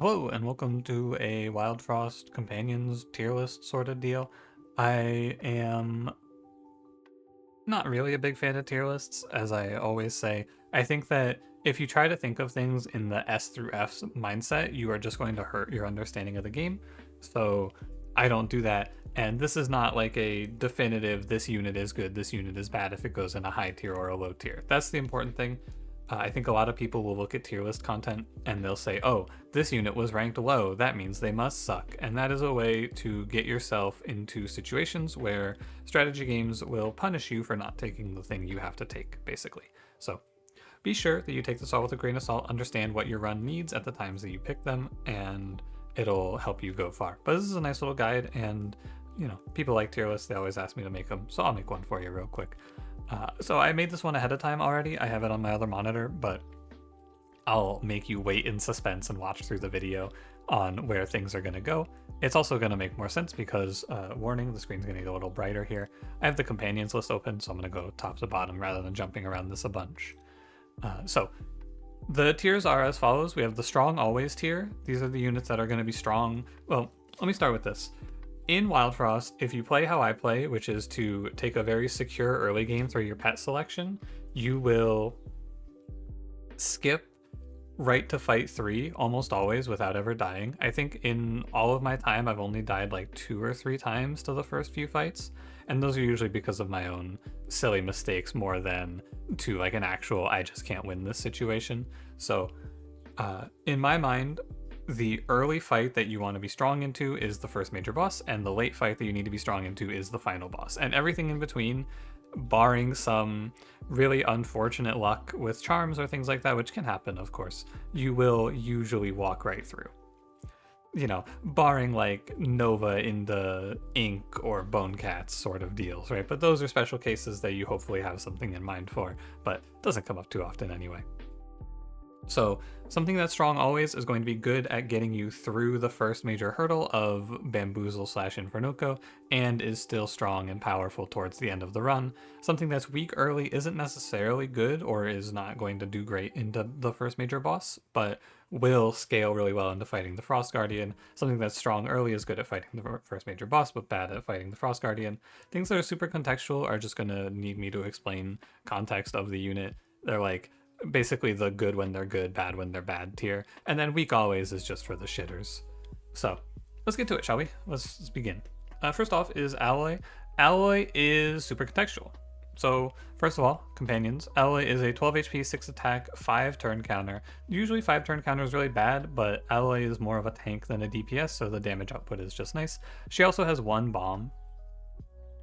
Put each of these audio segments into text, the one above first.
Hello and welcome to a Wildfrost companions tier list sort of deal. I am not really a big fan of tier lists, as I always say. I think that if you try to think of things in the S through F mindset, you are just going to hurt your understanding of the game. So I don't do that. And this is not like a definitive, this unit is good, this unit is bad if it goes in a high tier or a low tier. That's the important thing. I think a lot of people will look at tier list content and they'll say, oh, this unit was ranked low, that means they must suck. And that is a way to get yourself into situations where strategy games will punish you for not taking the thing you have to take, basically. So be sure that you take this all with a grain of salt, understand what your run needs at the times that you pick them, and it'll help you go far. But this is a nice little guide, and you know, people like tier lists, they always ask me to make them, so I'll make one for you real quick. So I made this one ahead of time already. I have it on my other monitor, but I'll make you wait in suspense and watch through the video on where things are going to go. It's also going to make more sense because, warning, the screen's going to get a little brighter here. I have the companions list open, so I'm going to go top to bottom rather than jumping around this a bunch. So the tiers are as follows. We have the strong always tier. These are the units that are going to be strong. Well, let me start with this. In Wildfrost, if you play how I play, which is to take a very secure early game through your pet selection, you will skip right to fight 3 almost always without ever dying. I think in all of my time, I've only died like 2 or 3 times to the first few fights, and those are usually because of my own silly mistakes more than to like an actual I just can't win this situation. So in my mind, the early fight that you want to be strong into is the first major boss, and the late fight that you need to be strong into is the final boss. And everything in between, barring some really unfortunate luck with charms or things like that, which can happen, of course, you will usually walk right through. You know, barring like Nova in the Ink or Bone Cats sort of deals, right? But those are special cases that you hopefully have something in mind for, but doesn't come up too often anyway. So something that's strong always is going to be good at getting you through the first major hurdle of Bamboozle / Infernoco, and is still strong and powerful towards the end of the run. Something that's weak early isn't necessarily good or is not going to do great into the first major boss, but will scale really well into fighting the Frost Guardian. Something that's strong early is good at fighting the first major boss, but bad at fighting the Frost Guardian. Things that are super contextual are just going to need me to explain context of the unit. They're like, basically the good when they're good, bad when they're bad tier, and then weak always is just for the shitters. So let's get to it, shall we? Let's begin. First off is Alloy. Alloy is super contextual. So first of all, companions. Alloy is a 12 HP, 6 attack, 5 turn counter. Usually 5 turn counter is really bad, but Alloy is more of a tank than a DPS, so the damage output is just nice. She also has 1 bomb,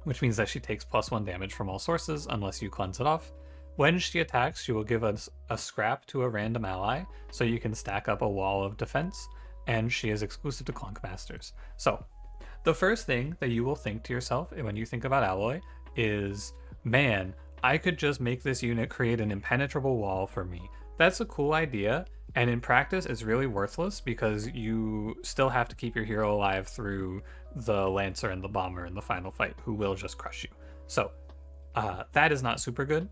which means that she takes +1 damage from all sources unless you cleanse it off. When she attacks, she will give us a scrap to a random ally, so you can stack up a wall of defense, and she is exclusive to Clunk Masters. So, the first thing that you will think to yourself when you think about Alloy is, man, I could just make this unit create an impenetrable wall for me. That's a cool idea, and in practice it's really worthless because you still have to keep your hero alive through the Lancer and the Bomber in the final fight, who will just crush you. So, that is not super good.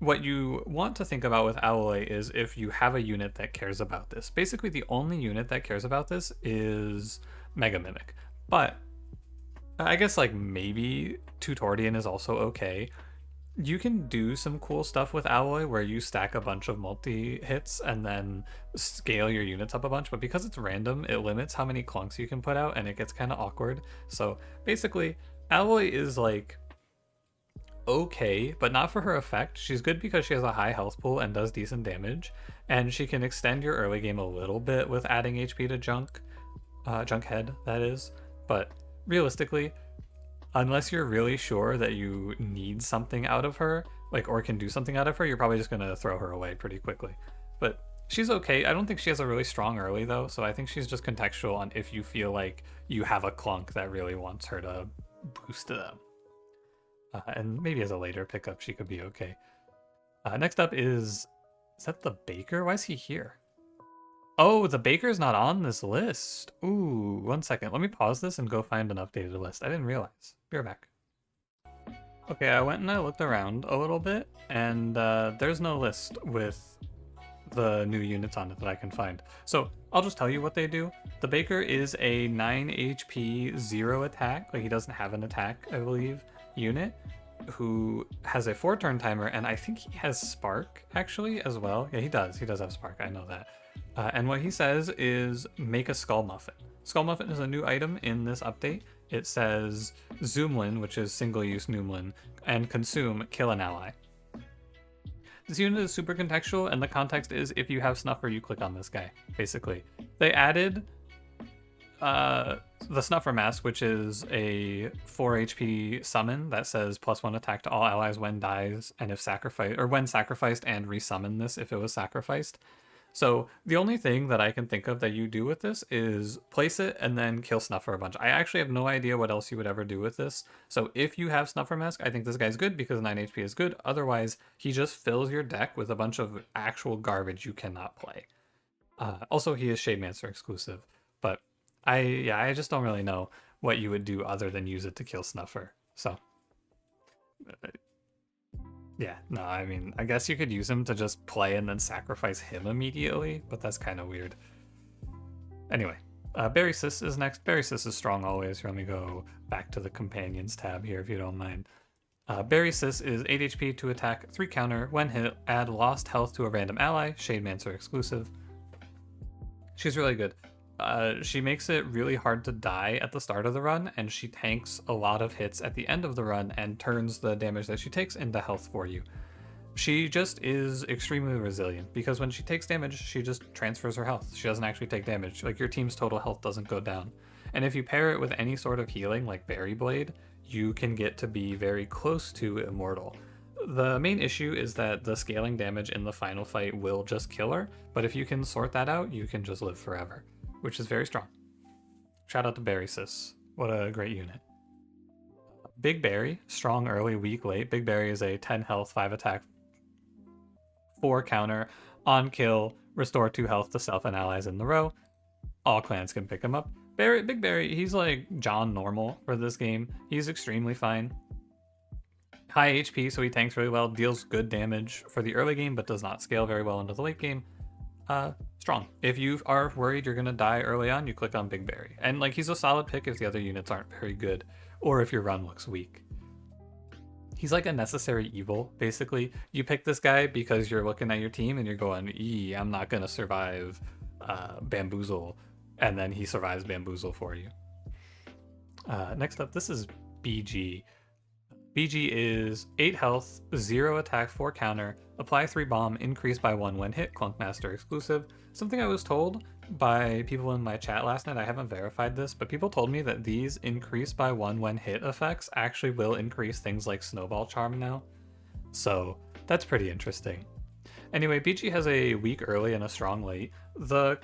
What you want to think about with Alloy is if you have a unit that cares about this. Basically, the only unit that cares about this is Mega Mimic. But I guess like maybe Tutorian is also okay. You can do some cool stuff with Alloy where you stack a bunch of multi-hits and then scale your units up a bunch, but because it's random, it limits how many clunks you can put out and it gets kind of awkward. So basically, Alloy is like okay, but not for her effect. She's good because she has a high health pool and does decent damage, and she can extend your early game a little bit with adding HP to Junkhead, that is. But realistically, unless you're really sure that you need something out of her, like, or can do something out of her, you're probably just gonna throw her away pretty quickly. But she's okay. I don't think she has a really strong early though, so I think she's just contextual on if you feel like you have a clunk that really wants her to boost them. And maybe as a later pickup, she could be okay. Next up is that the Baker? Why is he here? Oh, the Baker's not on this list. Ooh, 1 second. Let me pause this and go find an updated list. I didn't realize. Be right back. Okay, I went and I looked around a little bit, and there's no list with the new units on it that I can find. So I'll just tell you what they do. The Baker is a 9 HP, 0 attack, like he doesn't have an attack, I believe, unit, who has a 4-turn timer, and I think he has Spark, actually, as well. Yeah, he does have Spark, I know that. And what he says is, make a Skull Muffin. Skull Muffin is a new item in this update. It says, Zoomlin, which is single-use Noomlin, and consume, kill an ally. This unit is super contextual, and the context is if you have Snuffer, you click on this guy, basically. They added the Snuffer Mask, which is a 4 HP summon that says +1 attack to all allies when dies and if sacrificed, or when sacrificed, and resummon this if it was sacrificed. So the only thing that I can think of that you do with this is place it and then kill Snuffer a bunch. I actually have no idea what else you would ever do with this. So if you have Snuffer Mask, I think this guy's good because 9 HP is good. Otherwise, he just fills your deck with a bunch of actual garbage you cannot play. Also, he is Shade Mancer exclusive, but I just don't really know what you would do other than use it to kill Snuffer. So yeah, no, I mean, I guess you could use him to just play and then sacrifice him immediately, but that's kind of weird. Anyway, Baris is next. Baris is strong always. Let me go back to the companions tab here if you don't mind. Baris is 8 HP to attack, 3 counter. When hit, add lost health to a random ally, Shade Mancer exclusive. She's really good. She makes it really hard to die at the start of the run, and she tanks a lot of hits at the end of the run and turns the damage that she takes into health for you. She just is extremely resilient because when she takes damage, she just transfers her health. She doesn't actually take damage. Like, your team's total health doesn't go down. And if you pair it with any sort of healing like Berry Blade, you can get to be very close to immortal. The main issue is that the scaling damage in the final fight will just kill her, but if you can sort that out, you can just live forever, which is very strong. Shout out to Baris. What a great unit. Big Barry, strong early, weak late. Big Barry is a 10 health, 5 attack, 4 counter, on kill, restore 2 health to self and allies in the row. All clans can pick him up. Big Barry, he's like John normal for this game. He's extremely fine. High HP, so he tanks really well, deals good damage for the early game, but does not scale very well into the late game. Strong. If you are worried you're gonna die early on, you click on Big Barry. And like, he's a solid pick if the other units aren't very good, or if your run looks weak. He's like a necessary evil, basically. You pick this guy because you're looking at your team and you're going, I'm not gonna survive Bamboozle, and then he survives Bamboozle for you. Next up, this is BG. BG is 8 health, 0 attack, 4 counter, apply 3 bomb, increase by 1 when hit, Clunk Master exclusive. Something I was told by people in my chat last night, I haven't verified this, but people told me that these increase by 1 when hit effects actually will increase things like Snowball Charm now. So that's pretty interesting. Anyway, BG has a weak early and a strong late. The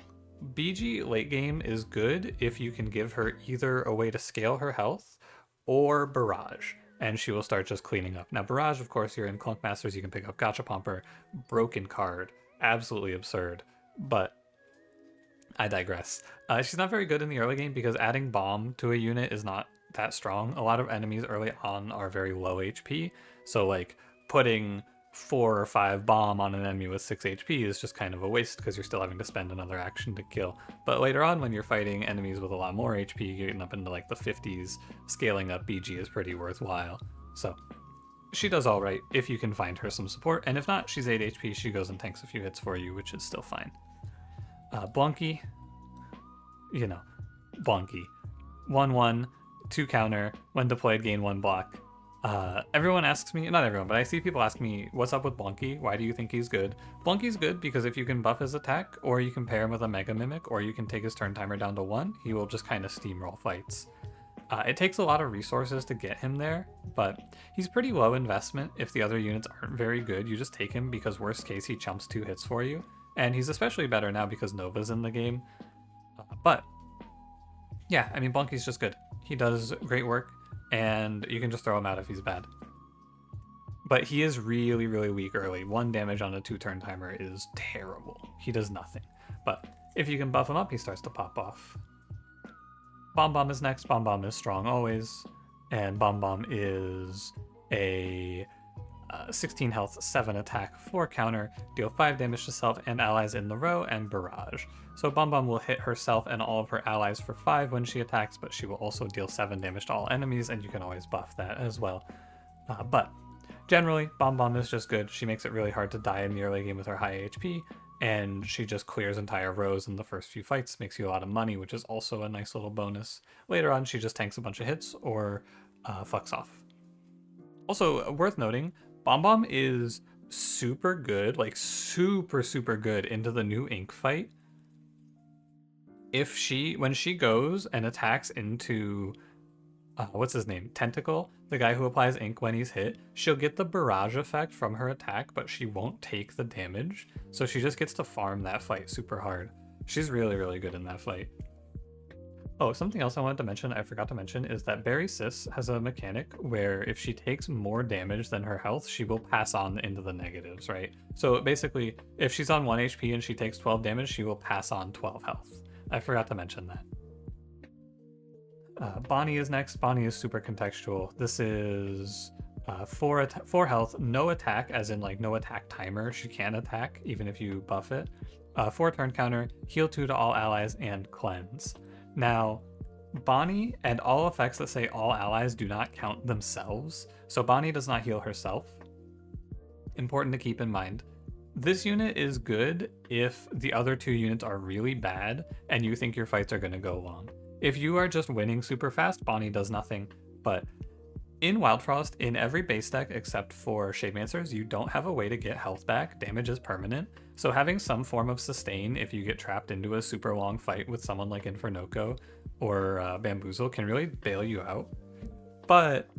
BG late game is good if you can give her either a way to scale her health or Barrage, and she will start just cleaning up. Now, Barrage, of course, you're in Clunk Masters, you can pick up Gachapomper, broken card, absolutely absurd, but I digress. She's not very good in the early game because adding Bomb to a unit is not that strong. A lot of enemies early on are very low HP, so like putting 4 or 5 bomb on an enemy with 6 HP is just kind of a waste because you're still having to spend another action to kill. But later on, when you're fighting enemies with a lot more HP, getting up into like the 50s, scaling up BG is pretty worthwhile. So she does all right if you can find her some support, and if not, she's 8 HP, she goes and tanks a few hits for you, which is still fine. Blunky, you know, Blunky. 1/1, 2 counter, when deployed gain 1 block. Everyone asks me, not everyone, but I see people ask me, what's up with Blunky? Why do you think he's good? Blunky's good because if you can buff his attack, or you can pair him with a Mega Mimic, or you can take his turn timer down to 1, he will just kind of steamroll fights. It takes a lot of resources to get him there, but he's pretty low investment if the other units aren't very good. You just take him because worst case he chumps 2 hits for you, and he's especially better now because Nova's in the game. But yeah, I mean, Blunky's just good. He does great work, and you can just throw him out if he's bad. But he is really, really weak early. 1 damage on a 2-turn timer is terrible. He does nothing. But if you can buff him up, he starts to pop off. Bom Bomb is next. Bom Bomb is strong always. And Bom Bomb is a 16 health, 7 attack, 4 counter, deal 5 damage to self and allies in the row, and barrage. So Bom Bomb will hit herself and all of her allies for 5 when she attacks, but she will also deal 7 damage to all enemies, and you can always buff that as well. But generally, Bom Bomb is just good. She makes it really hard to die in the early game with her high HP, and she just clears entire rows in the first few fights, makes you a lot of money, which is also a nice little bonus. Later on, she just tanks a bunch of hits or fucks off. Also, worth noting, Bom Bomb is super good, like super good into the new Ink fight. When she goes and attacks into what's his name? Tentacle, the guy who applies ink when he's hit, she'll get the barrage effect from her attack, but she won't take the damage. So she just gets to farm that fight super hard. She's really good in that fight. Oh, something else I wanted to mention, I forgot to mention, is that Baris has a mechanic where if she takes more damage than her health, she will pass on into the negatives, right? So basically, if she's on 1 HP and she takes 12 damage, she will pass on 12 health. I forgot to mention that. Bonnie is next. Bonnie is super contextual. This is 4 health, no attack, as in like no attack timer. She can attack even if you buff it. 4 turn counter, heal 2 to all allies, and cleanse. Now, Bonnie and all effects that say all allies do not count themselves, so Bonnie does not heal herself. Important to keep in mind. This unit is good if the other 2 units are really bad and you think your fights are going to go long. If you are just winning super fast, Bonnie does nothing. But in Wildfrost, in every base deck except for Shade Mancers, you don't have a way to get health back. Damage is permanent. So having some form of sustain if you get trapped into a super long fight with someone like Infernoco or Bamboozle can really bail you out. But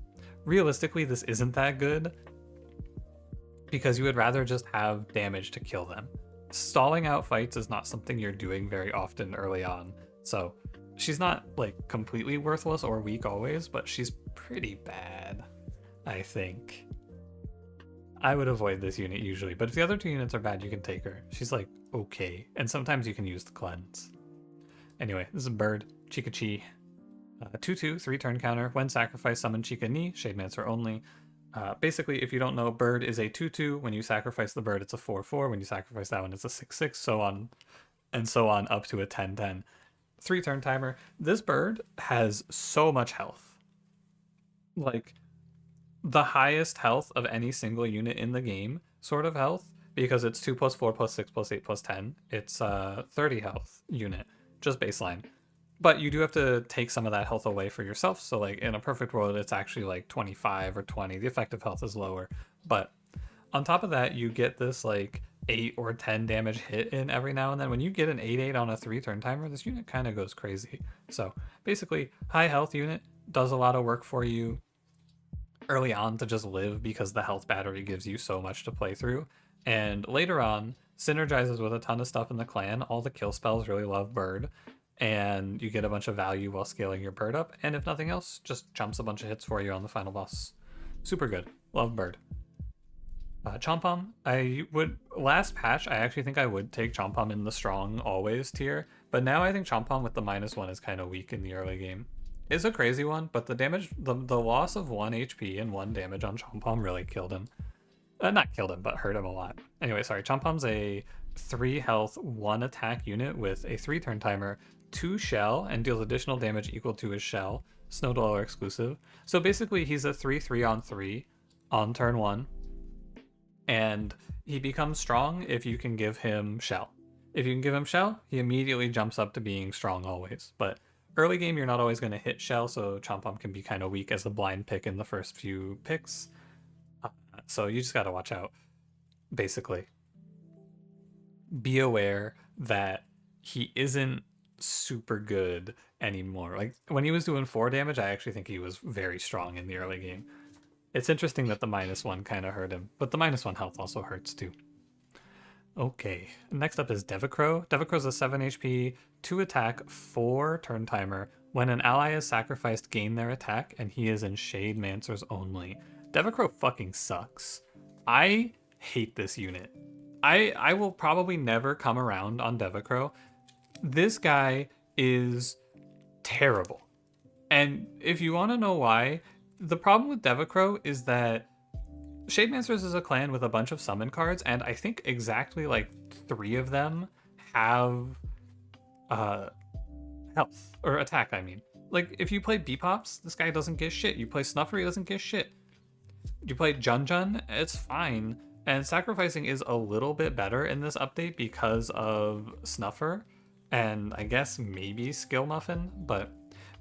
realistically, this isn't that good because you would rather just have damage to kill them. Stalling out fights is not something you're doing very often early on. So she's not like completely worthless or weak always, but she's pretty bad, I think. I would avoid this unit usually, but if the other 2 units are bad, you can take her. She's like okay, and sometimes you can use the cleanse. Anyway, this is a bird, Chica-Chi. 2/2, 3 turn counter. When sacrifice, summon Chica-Ni, Shade Mancer only. Basically, if you don't know, bird is a 2/2. When you sacrifice the bird, it's a 4/4. When you sacrifice that one, it's a 6/6, so on and so on up to a 10/10. 3 turn timer. This bird has so much health. Like, the highest health of any single unit in the game, sort of health, because it's 2 + 4 + 6 + 8 + 10. It's a 30 health unit, just baseline. But you do have to take some of that health away for yourself, so like in a perfect world, it's actually like 25 or 20. The effective health is lower. But on top of that, you get this like 8 or 10 damage hit in every now and then. When you get an 8/8 on a 3 turn timer, this unit kind of goes crazy. So basically, high health unit does a lot of work for you early on to just live because the health battery gives you so much to play through. And later on, synergizes with a ton of stuff in the clan. All the kill spells really love bird, and you get a bunch of value while scaling your bird up. And if nothing else, just jumps a bunch of hits for you on the final boss. Super good. Love bird. Chom Pom, last patch, I actually think I would take Chom Pom in the strong always tier, but now I think Chom Pom with the -1 is kind of weak in the early game. It's a crazy one, but the damage, the loss of 1 HP and 1 damage on Chom Pom really killed him. Not killed him, but hurt him a lot. Anyway, sorry, Chom Pom's a 3 health, 1 attack unit with a 3 turn timer, 2 shell, and deals additional damage equal to his shell. Snow Dweller exclusive. So basically, he's a 3/3 on 3 on turn 1. And he becomes strong if you can give him shell. If you can give him shell, he immediately jumps up to being strong always. But early game, you're not always going to hit shell, so Chom Pom can be kind of weak as a blind pick in the first few picks. So you just got to watch out, basically. Be aware that he isn't super good anymore. Like, when he was doing 4 damage, I actually think he was very strong in the early game. It's interesting that the -1 kind of hurt him, but the -1 health also hurts too. Okay, next up is Devro. Devro's a 7 HP, 2 attack, 4 turn timer. When an ally is sacrificed, gain their attack, and he is in Shade Mancers only. Devro fucking sucks. I hate this unit. I will probably never come around on Devro. This guy is terrible. And if you want to know why, the problem with Devro is that Shade Mancers is a clan with a bunch of summon cards, and I think exactly like 3 of them have uh, health or attack. I mean, like if you play Beepops, this guy doesn't get shit. You play Snuffer, he doesn't get shit. You play Jun Jun, it's fine. And sacrificing is a little bit better in this update because of Snuffer, and I guess maybe Skill Muffin, but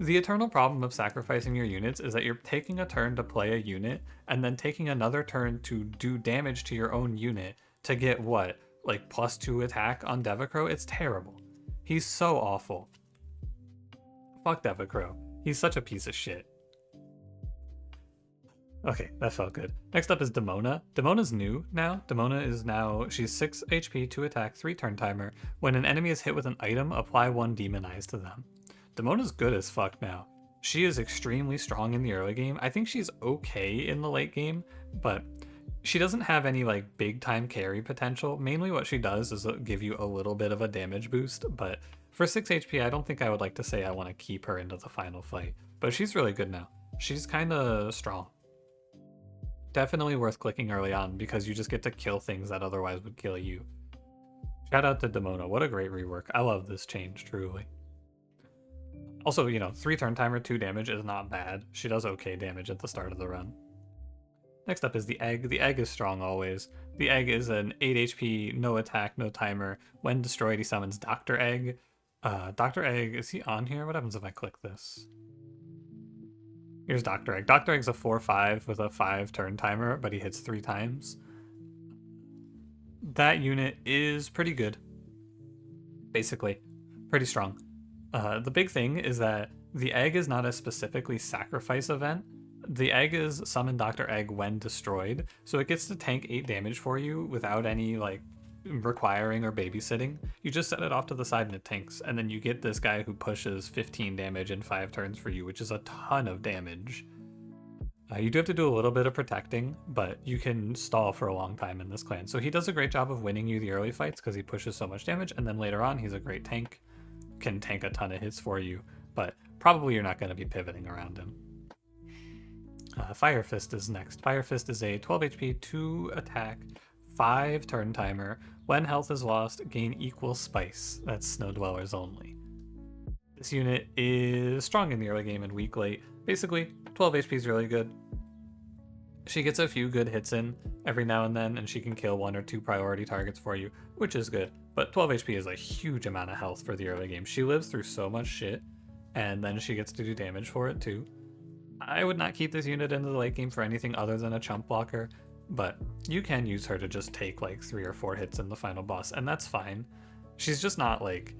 the eternal problem of sacrificing your units is that you're taking a turn to play a unit and then taking another turn to do damage to your own unit to get what? Like +2 attack on Devro? It's terrible. He's so awful. Fuck Devro. He's such a piece of shit. Okay, that felt good. Next up is Demona. Demona's new now. Demona is now, she's 6 HP, 2 attack, 3 turn timer. When an enemy is hit with an item, apply 1 demonize to them. Demona's good as fuck now. She is extremely strong in the early game. I think she's okay in the late game, but she doesn't have any like big time carry potential. Mainly what she does is give you a little bit of a damage boost, but for 6 HP, I don't think I would like to say I want to keep her into the final fight. But she's really good now. She's kind of strong. Definitely worth clicking early on because you just get to kill things that otherwise would kill you. Shout out to Demona. What a great rework. I love this change, truly. Also, you know, 3 turn timer, 2 damage is not bad. She does okay damage at the start of the run. Next up is the Egg. The Egg is strong always. The Egg is an 8 HP, no attack, no timer. When destroyed, he summons Dr. Egg. Dr. Egg, is he on here? What happens if I click this? Here's Dr. Egg. Dr. Egg's a 4/5 with a 5 turn timer, but he hits 3 times. That unit is pretty good. Basically, pretty strong. The big thing is that the Egg is not a specifically sacrifice event. The Egg is summon Dr. Egg when destroyed, so it gets to tank 8 damage for you without any like requiring or babysitting. You just set it off to the side and it tanks, and then you get this guy who pushes 15 damage in 5 turns for you, which is a ton of damage. You do have to do a little bit of protecting, but you can stall for a long time in this clan. So he does a great job of winning you the early fights because he pushes so much damage, and then later on he's a great tank, can tank a ton of hits for you, but probably you're not going to be pivoting around him. Firefist is next. Firefist is a 12 HP, 2 attack, 5 turn timer. When health is lost, gain equal spice. That's Snow Dwellers only. This unit is strong in the early game and weak late. Basically, 12 HP is really good. She gets a few good hits in every now and then, and she can kill 1 or 2 priority targets for you, which is good. But 12 HP is a huge amount of health for the early game. She lives through so much shit, and then she gets to do damage for it too. I would not keep this unit into the late game for anything other than a chump blocker, but you can use her to just take like 3 or 4 hits in the final boss, and that's fine. She's just not like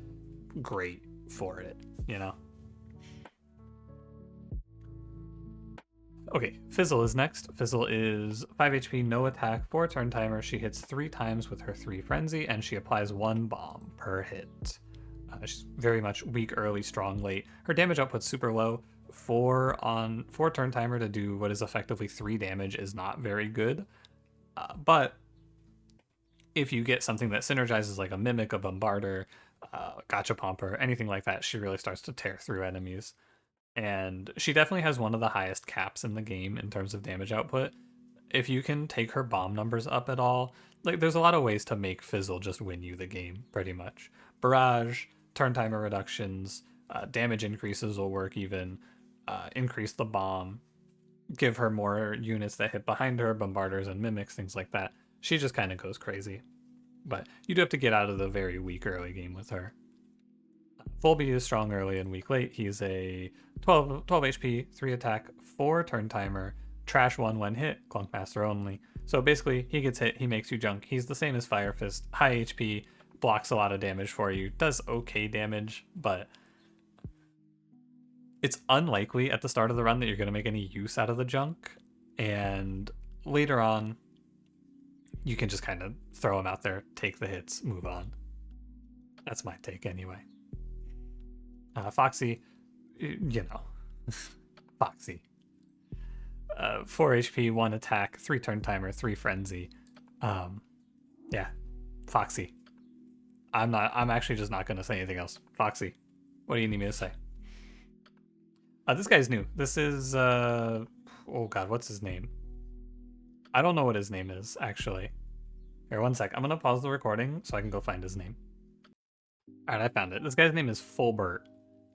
great for it, you know? Okay, Fizzle is next. Fizzle is 5 HP, no attack, 4 turn timer. She hits 3 times with her 3 frenzy, and she applies 1 bomb per hit. She's very much weak early, strong late. Her damage output's super low. 4 turn timer to do what is effectively 3 damage is not very good. But if you get something that synergizes like a Mimic, a Bombarder, Gachapomper, anything like that, she really starts to tear through enemies. And she definitely has one of the highest caps in the game in terms of damage output. If you can take her bomb numbers up at all, like there's a lot of ways to make Fizzle just win you the game, pretty much. Barrage, turn timer reductions, damage increases will work even, increase the bomb, give her more units that hit behind her, bombarders and mimics, things like that. She just kind of goes crazy. But you do have to get out of the very weak early game with her. Fulby is strong early and weak late. He's a 12 HP, 3 attack, 4 turn timer, trash 1 when hit, clunk master only. So basically, he gets hit, he makes you junk. He's the same as Firefist, high HP, blocks a lot of damage for you, does okay damage, but it's unlikely at the start of the run that you're going to make any use out of the junk, and later on, you can just kind of throw him out there, take the hits, move on. That's my take anyway. Foxy, you know, Foxy. 4 HP, 1 attack, 3 turn timer, 3 frenzy. Yeah, Foxy. I'm actually just not going to say anything else. Foxy, what do you need me to say? This guy's new. This is, oh god, what's his name? I don't know what his name is, actually. Here, one sec. I'm gonna pause the recording so I can go find his name. Alright, I found it. This guy's name is Fulbert.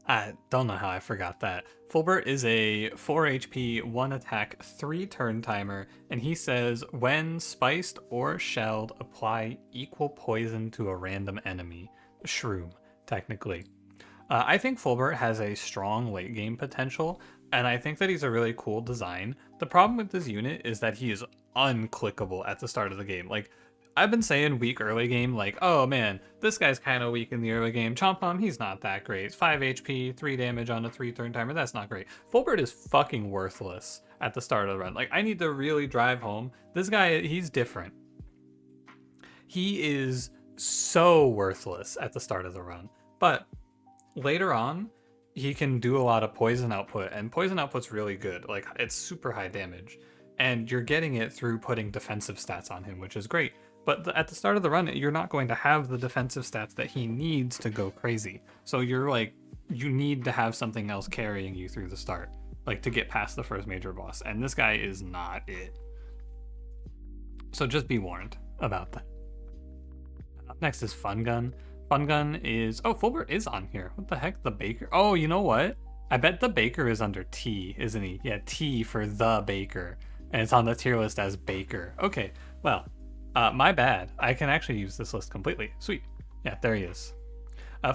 I don't know how I forgot that. Fulbert is a 4 HP, 1 attack, 3 turn timer, and he says, when spiced or shelled, apply equal poison to a random enemy. Shroom, technically. I think Fulbert has a strong late game potential, and I think that he's a really cool design. The problem with this unit is that he is unclickable at the start of the game. Like, I've been saying weak early game, like, oh man, this guy's kind of weak in the early game. Chom Pom, he's not that great. It's 5 HP, 3 damage on a 3 turn timer, that's not great. Fulbert is fucking worthless at the start of the run. Like, I need to really drive home. This guy, he's different. He is so worthless at the start of the run. But later on, he can do a lot of poison output, and poison output's really good. Like, it's super high damage. And you're getting it through putting defensive stats on him, which is great. But at the start of the run, you're not going to have the defensive stats that he needs to go crazy. So you're like, you need to have something else carrying you through the start, like to get past the first major boss. And this guy is not it. So just be warned about that. Up next is Fun Gun. Fun Gun is, oh, Fulbert is on here. What the heck, the Baker? Oh, you know what? I bet the Baker is under T, isn't he? Yeah, T for the Baker. And it's on the tier list as Baker. Okay, well, my bad. I can actually use this list completely. Sweet. Yeah, there he is.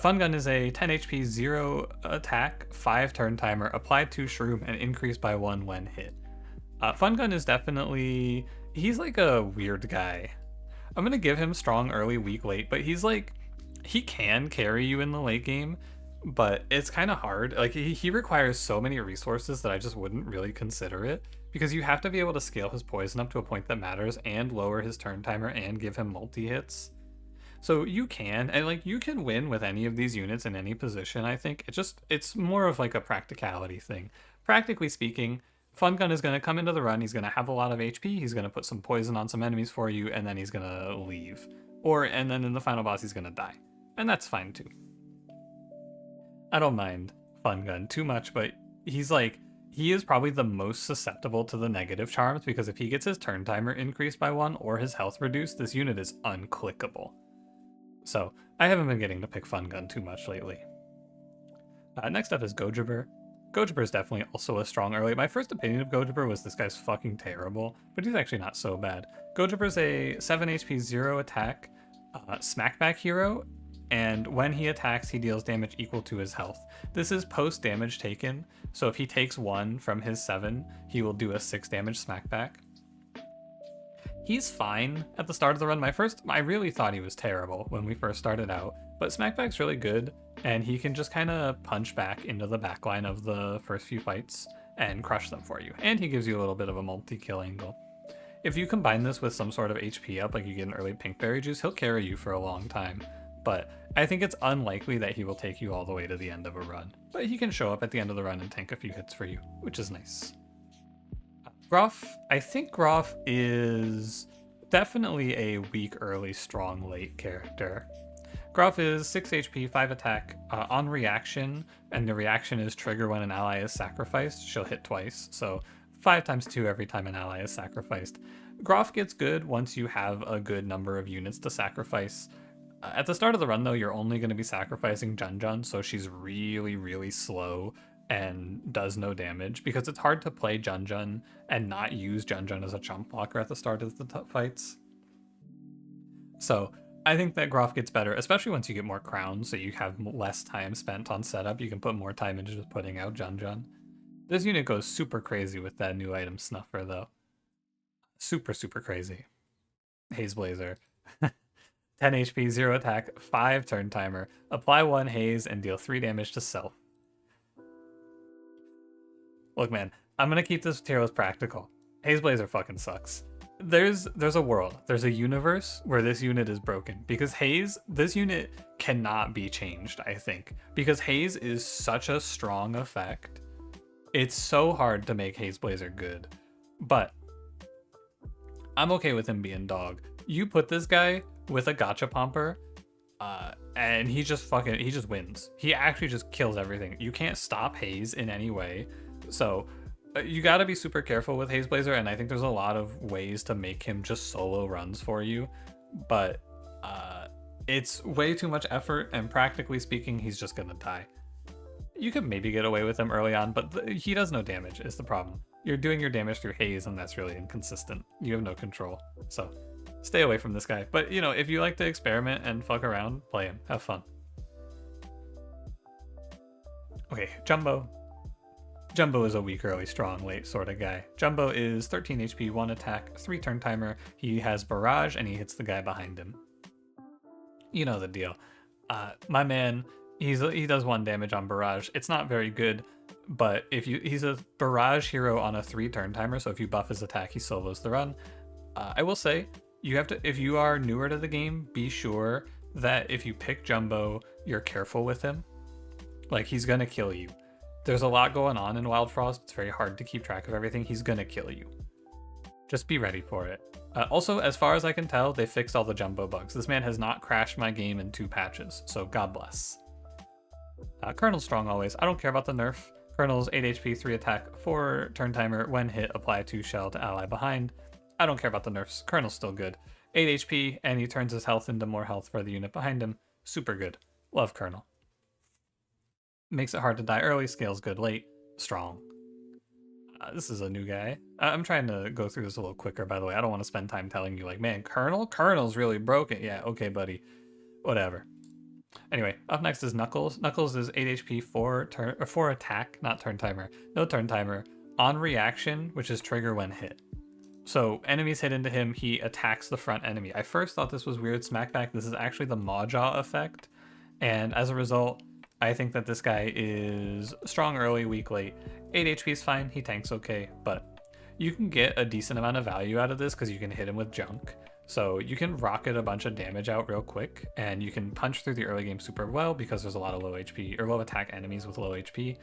Fun Gun is a 10 HP, 0 attack, 5 turn timer, applied to Shroom, and increased by 1 when hit. Fun Gun is definitely, he's like a weird guy. I'm gonna give him strong early, weak late, but he's like, he can carry you in the late game, but it's kind of hard. Like, he requires so many resources that I just wouldn't really consider it, because you have to be able to scale his poison up to a point that matters and lower his turn timer and give him multi-hits. So you can, and like, you can win with any of these units in any position, I think. It's more of like a practicality thing. Practically speaking, Fun Gun is going to come into the run, he's going to have a lot of HP, he's going to put some poison on some enemies for you, and then he's going to leave. And then in the final boss, he's going to die. And that's fine too. I don't mind Fun Gun too much, but he's like, he is probably the most susceptible to the negative charms, because if he gets his turn timer increased by 1 or his health reduced, this unit is unclickable. So I haven't been getting to pick Fun Gun too much lately. Next up is Gojer. Gojer is definitely also a strong early. My first opinion of Gojer was this guy's fucking terrible, but he's actually not so bad. Gojer is a 7 HP, 0 attack, smackback hero, and when he attacks, he deals damage equal to his health. This is post damage taken, so if he takes 1 from his 7, he will do a 6 damage smackback. He's fine at the start of the run. I really thought he was terrible when we first started out, but smackback's really good, and he can just kind of punch back into the backline of the first few fights and crush them for you, and he gives you a little bit of a multi-kill angle. If you combine this with some sort of HP up, like you get an early pinkberry juice, he'll carry you for a long time. But I think it's unlikely that he will take you all the way to the end of a run. But he can show up at the end of the run and tank a few hits for you, which is nice. Groff, I think Groff is definitely a weak early, strong late character. Groff is 6 HP, 5 attack, on reaction, and the reaction is trigger when an ally is sacrificed. She'll hit twice, so 5 times 2 every time an ally is sacrificed. Groff gets good once you have a good number of units to sacrifice. At the start of the run, though, you're only going to be sacrificing Junjun, so she's really, really slow and does no damage, because it's hard to play Junjun and not use Junjun as a chump blocker at the start of the fights. So I think that Groff gets better, especially once you get more crowns, so you have less time spent on setup. You can put more time into just putting out Junjun. This unit goes super crazy with that new item Snuffer, though. Super, super crazy. Haze Blazer. 10 HP, 0 attack, 5 turn timer. Apply 1 haze and deal 3 damage to self. Look, man, I'm gonna keep this tier list practical. Haze Blazer fucking sucks. There's a world, there's a universe where this unit is broken, because Haze, this unit cannot be changed, I think, because Haze is such a strong effect. It's so hard to make Haze Blazer good, but I'm okay with him being dog. You put this guy with a gotcha pomper, and he just wins. He actually just kills everything. You can't stop Haze in any way. So You got to be super careful with Haze Blazer, and I think there's a lot of ways to make him just solo runs for you, but it's way too much effort, and practically speaking, he's just gonna die. You could maybe get away with him early on, but he does no damage is the problem. You're doing your damage through Haze, and that's really inconsistent. You have no control, so stay away from this guy. But, you know, if you like to experiment and fuck around, play him. Have fun. Okay, Jumbo. Jumbo is a weak early, strong late sort of guy. Jumbo is 13 HP, 1 attack, 3 turn timer. He has barrage, and he hits the guy behind him. You know the deal. My man, he does 1 damage on barrage. It's not very good, but he's a barrage hero on a 3 turn timer, so if you buff his attack, he solos the run. I will say, you have to, if you are newer to the game, be sure that if you pick Jumbo, you're careful with him. Like, he's gonna kill you. There's a lot going on in Wildfrost. It's very hard to keep track of everything. He's gonna kill you. Just be ready for it. Also, as far as I can tell, they fixed all the Jumbo bugs. This man has not crashed my game in 2 patches, so God bless. Colonel's strong always. I don't care about the nerf. Colonel's 8 HP, 3 attack, 4 turn timer. When hit, apply 2 shell to ally behind. I don't care about the nerfs. Colonel's still good. 8 HP, and he turns his health into more health for the unit behind him. Super good. Love Colonel. Makes it hard to die early, scales good late. Strong. This is a new guy. I'm trying to go through this a little quicker, by the way. I don't want to spend time telling you, like, man, Colonel's really broken. Yeah, okay, buddy. Whatever. Anyway, up next is Knuckles. Knuckles is 8 HP, 4 attack, not turn timer. No turn timer. On reaction, which is trigger when hit. So enemies hit into him, he attacks the front enemy. I first thought this was weird smackback. This is actually the Mawjaw effect. And as a result, I think that this guy is strong early, weak late. 8 HP is fine, he tanks okay, but you can get a decent amount of value out of this because you can hit him with junk. So you can rocket a bunch of damage out real quick, and you can punch through the early game super well because there's a lot of low HP, or low attack enemies with low HP.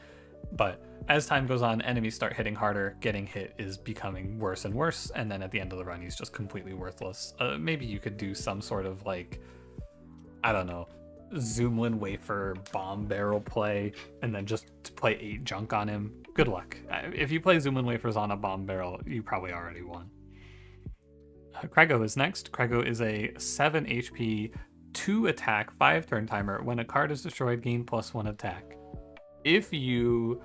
But as time goes on, enemies start hitting harder, getting hit is becoming worse and worse, and then at the end of the run, he's just completely worthless. Maybe you could do some sort of, like, I don't know, Zoomlin wafer bomb barrel play, and then just play 8 junk on him. Good luck. If you play Zoomlin wafers on a bomb barrel, you probably already won. Kigo is next. Kigo is a 7 HP, 2 attack, 5 turn timer. When a card is destroyed, gain +1 attack. If you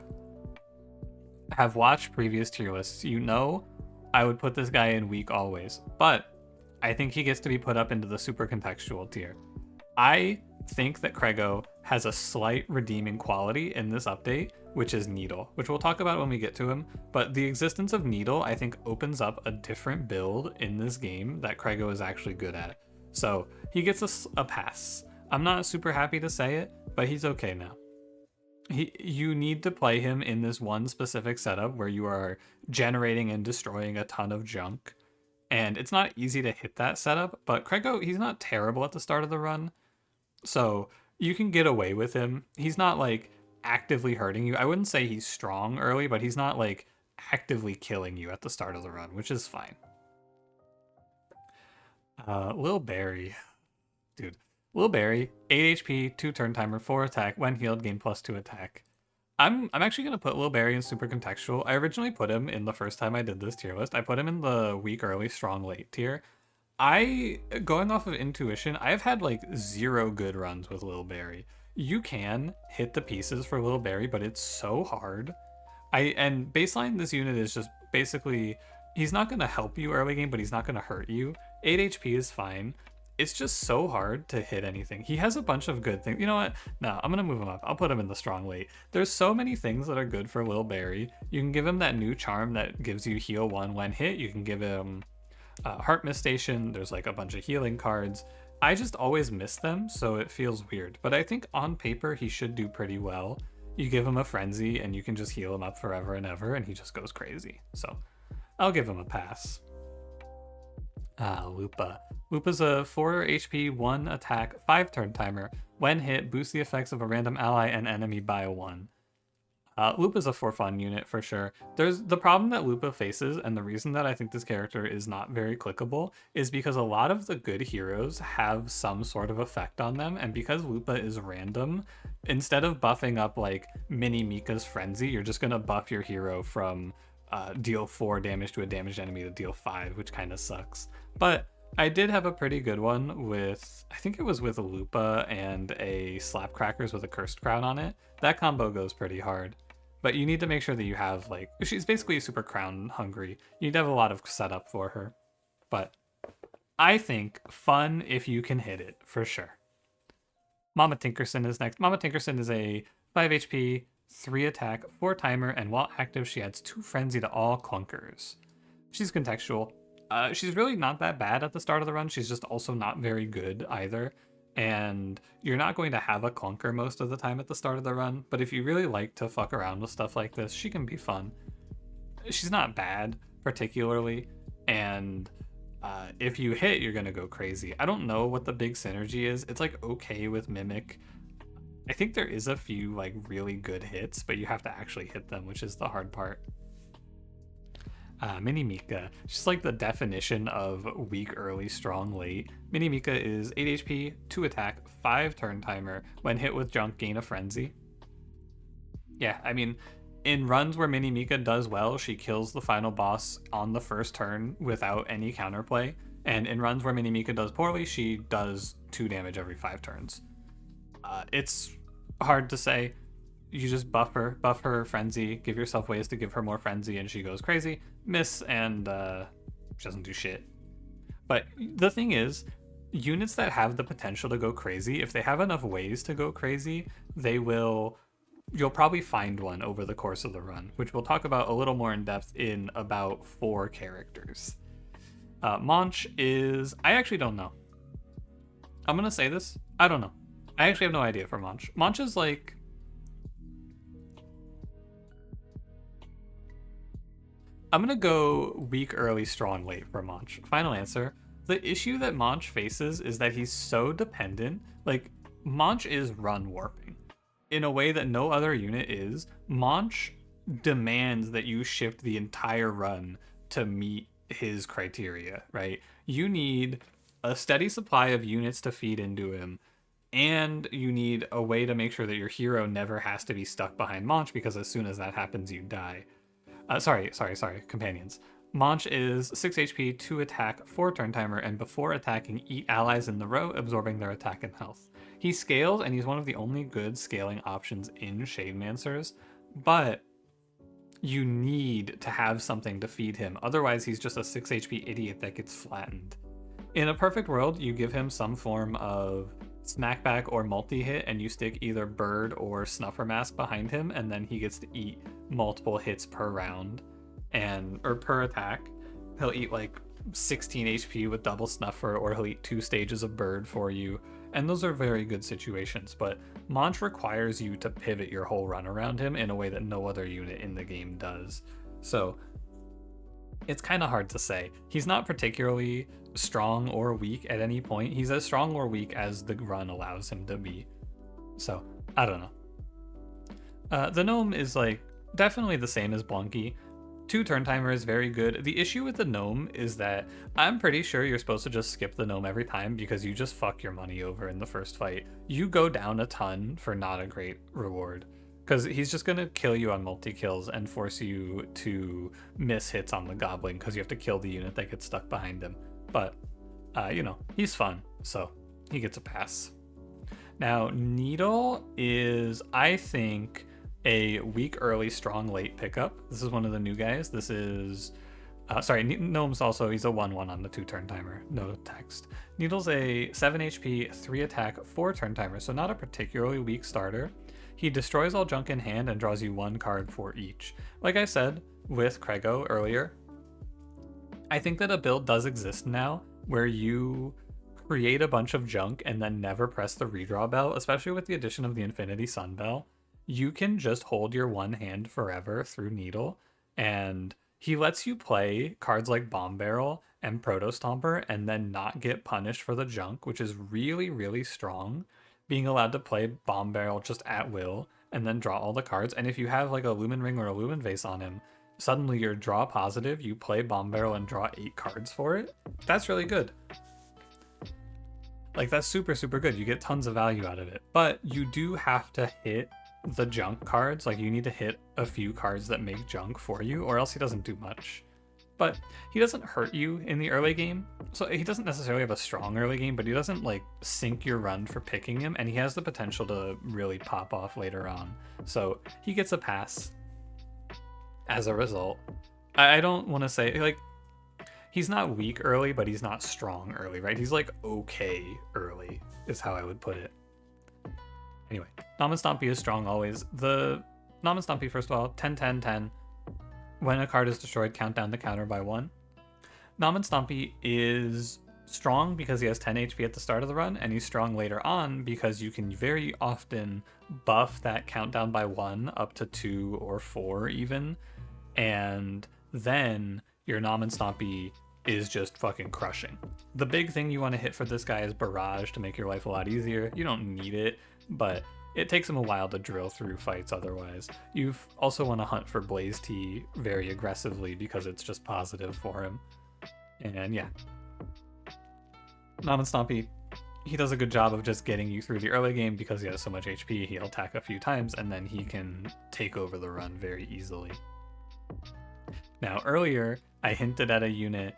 have watched previous tier lists, you know I would put this guy in weak always, but I think he gets to be put up into the super contextual tier. I think that Kigo has a slight redeeming quality in this update, which is Needle, which we'll talk about when we get to him. But the existence of Needle, I think, opens up a different build in this game that Kigo is actually good at. So he gets a pass. I'm not super happy to say it, but he's okay now. You need to play him in this one specific setup where you are generating and destroying a ton of junk. And it's not easy to hit that setup, but Kigo, he's not terrible at the start of the run. So you can get away with him. He's not, like, actively hurting you. I wouldn't say he's strong early, but he's not, like, actively killing you at the start of the run, which is fine. Lil Barry. Dude. Lil Barry, 8 HP, 2 turn timer, 4 attack. When healed, gain +2 attack. I'm actually going to put Lil Barry in super contextual. I originally put him in the first time I did this tier list. I put him in the weak early, strong late tier. Going off of intuition, I've had like 0 good runs with Lil Barry. You can hit the pieces for Lil Barry, but it's so hard. And baseline, this unit is just basically, he's not going to help you early game, but he's not going to hurt you. 8 HP is fine. It's just so hard to hit anything. He has a bunch of good things. You know what? No, I'm going to move him up. I'll put him in the strong late. There's so many things that are good for Lil Barry. You can give him that new charm that gives you heal 1 when hit. You can give him Heart Mist Station. There's like a bunch of healing cards. I just always miss them, so it feels weird. But I think on paper, he should do pretty well. You give him a Frenzy, and you can just heal him up forever and ever, and he just goes crazy. So I'll give him a pass. Lupa. Lupa's a 4 HP, 1 attack, 5 turn timer. When hit, boost the effects of a random ally and enemy by 1. Lupa's a for fun unit for sure. There's the problem that Lupa faces, and the reason that I think this character is not very clickable is because a lot of the good heroes have some sort of effect on them, and because Lupa is random, instead of buffing up like mini Mika's Frenzy, you're just gonna buff your hero from deal 4 damage to a damaged enemy to deal 5, which kind of sucks. But I did have a pretty good one with, I think it was with a Lupa and a Slap Crackers with a Cursed Crown on it. That combo goes pretty hard. But you need to make sure that you have, like, she's basically super crown hungry. You need to have a lot of setup for her. But I think fun if you can hit it, for sure. Mama Tinkerson is next. Mama Tinkerson is a 5 HP, 3 attack, 4 timer, and while active, she adds 2 frenzy to all clunkers. She's contextual. She's really not that bad at the start of the run. She's just also not very good either. And you're not going to have a clunker most of the time at the start of the run, but if you really like to fuck around with stuff like this, she can be fun. She's not bad, particularly, and if you hit, you're gonna go crazy. I don't know what the big synergy is. It's like okay with Mimic. I think there is a few like really good hits, but you have to actually hit them, which is the hard part. Mini Maika, she's like the definition of weak early, strong late. Mini Maika is 8 HP, 2 attack, 5 turn timer. When hit with junk, gain a frenzy. Yeah, I mean, in runs where Mini Maika does well, she kills the final boss on the first turn without any counterplay. And in runs where Mini Maika does poorly, she does 2 damage every 5 turns. It's hard to say. You just buff her frenzy, give yourself ways to give her more frenzy, and she goes crazy. Miss, and she doesn't do shit. But the thing is, units that have the potential to go crazy, if they have enough ways to go crazy, you'll probably find one over the course of the run, which we'll talk about a little more in depth in about 4 characters. Munch is, I actually don't know. I'm gonna say this, I don't know. I actually have no idea for Munch. Munch is like, I'm gonna go weak early, strong late for Munch. Final answer. The issue that Munch faces is that he's so dependent. Like, Munch is run warping in a way that no other unit is. Munch demands that you shift the entire run to meet his criteria, right? You need a steady supply of units to feed into him, and you need a way to make sure that your hero never has to be stuck behind Munch, because as soon as that happens, you die. Sorry, companions. Munch is 6 HP, 2 attack, 4 turn timer, and before attacking, eat allies in the row, absorbing their attack and health. He scales, and he's one of the only good scaling options in Shade Mancers, but you need to have something to feed him. Otherwise, he's just a 6 HP idiot that gets flattened. In a perfect world, you give him some form of smackback or multi-hit, and you stick either Bird or Snuffer Mask behind him, and then he gets to eat multiple hits per round or per attack. He'll eat like 16 HP with double Snuffer, or he'll eat 2 stages of Bird for you, and those are very good situations. But Munch requires you to pivot your whole run around him in a way that no other unit in the game does. So it's kind of hard to say. He's not particularly strong or weak at any point. He's as strong or weak as the run allows him to be. So I don't know. The Gnome is like definitely the same as Blunky. 2 turn timer is very good. The issue with the Gnome is that I'm pretty sure you're supposed to just skip the Gnome every time, because you just fuck your money over in the first fight. You go down a ton for not a great reward, because he's just going to kill you on multi-kills and force you to miss hits on the Goblin, because you have to kill the unit that gets stuck behind him. But, you know, he's fun, so he gets a pass. Now, Needle is, I think, a weak early, strong late pickup. This is one of the new guys. This is, Gnome's also, he's a 1/1 on the 2 turn timer, no text. Needle's a 7 HP, 3 attack, 4 turn timer, so not a particularly weak starter. He destroys all junk in hand and draws you 1 card for each. Like I said with Krego earlier, I think that a build does exist now where you create a bunch of junk and then never press the redraw bell, especially with the addition of the Infinity Sun Bell. You can just hold your one hand forever through Needle, and he lets you play cards like Bomb Barrel and Proto Stomper and then not get punished for the junk, which is really, really strong. Being allowed to play Bomb Barrel just at will and then draw all the cards. And if you have like a Lumen Ring or a Lumen Vase on him, suddenly you're draw positive, you play Bomb Barrel and draw 8 cards for it. That's really good. Like, that's super, super good. You get tons of value out of it. But you do have to hit the junk cards. Like, you need to hit a few cards that make junk for you, or else he doesn't do much. But he doesn't hurt you in the early game. So he doesn't necessarily have a strong early game, but he doesn't like sink your run for picking him, and he has the potential to really pop off later on. So he gets a pass as a result. I don't want to say, like, he's not weak early, but he's not strong early, right? He's like okay early, is how I would put it. Anyway, Nomad Stompy is strong always. The Nomad Stompy, first of all, 10, 10, 10. When a card is destroyed, count down the counter by 1. Nomad Stompy is strong because he has 10 HP at the start of the run, and he's strong later on because you can very often buff that countdown by 1 up to 2 or 4 even, and then your Nomad Stompy is just fucking crushing. The big thing you want to hit for this guy is Barrage to make your life a lot easier. You don't need it, but it takes him a while to drill through fights otherwise. You also want to hunt for Blaze Tea very aggressively because it's just positive for him. And yeah. Nomad Stompy, he does a good job of just getting you through the early game because he has so much HP, he'll attack a few times and then he can take over the run very easily. Now earlier, I hinted at a unit.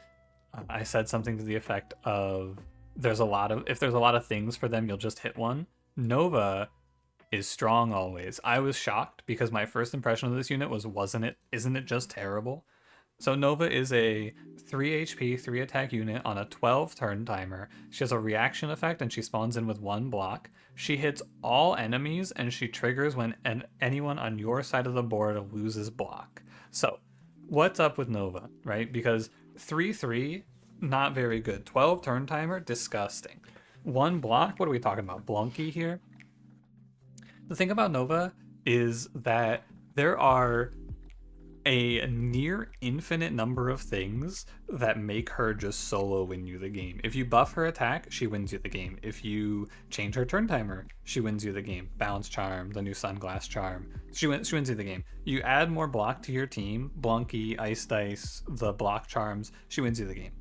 I said something to the effect of if there's a lot of things for them, you'll just hit one. Nova is strong always. I was shocked because my first impression of this unit was, isn't it just terrible? So Nova is a 3 HP, 3 attack unit on a 12 turn timer. She has a reaction effect and she spawns in with 1 block. She hits all enemies and she triggers when anyone on your side of the board loses block. So what's up with Nova, right? Because 3-3, not very good. 12 turn timer, disgusting. 1 block, what are we talking about? Blunky here? The thing about Nova is that there are a near infinite number of things that make her just solo win you the game. If you buff her attack, she wins you the game. If you change her turn timer, she wins you the game. Balance Charm, the new Sunglass Charm, she wins you the game. You add more block to your team, Blunky, Ice Dice, the block charms, she wins you the game.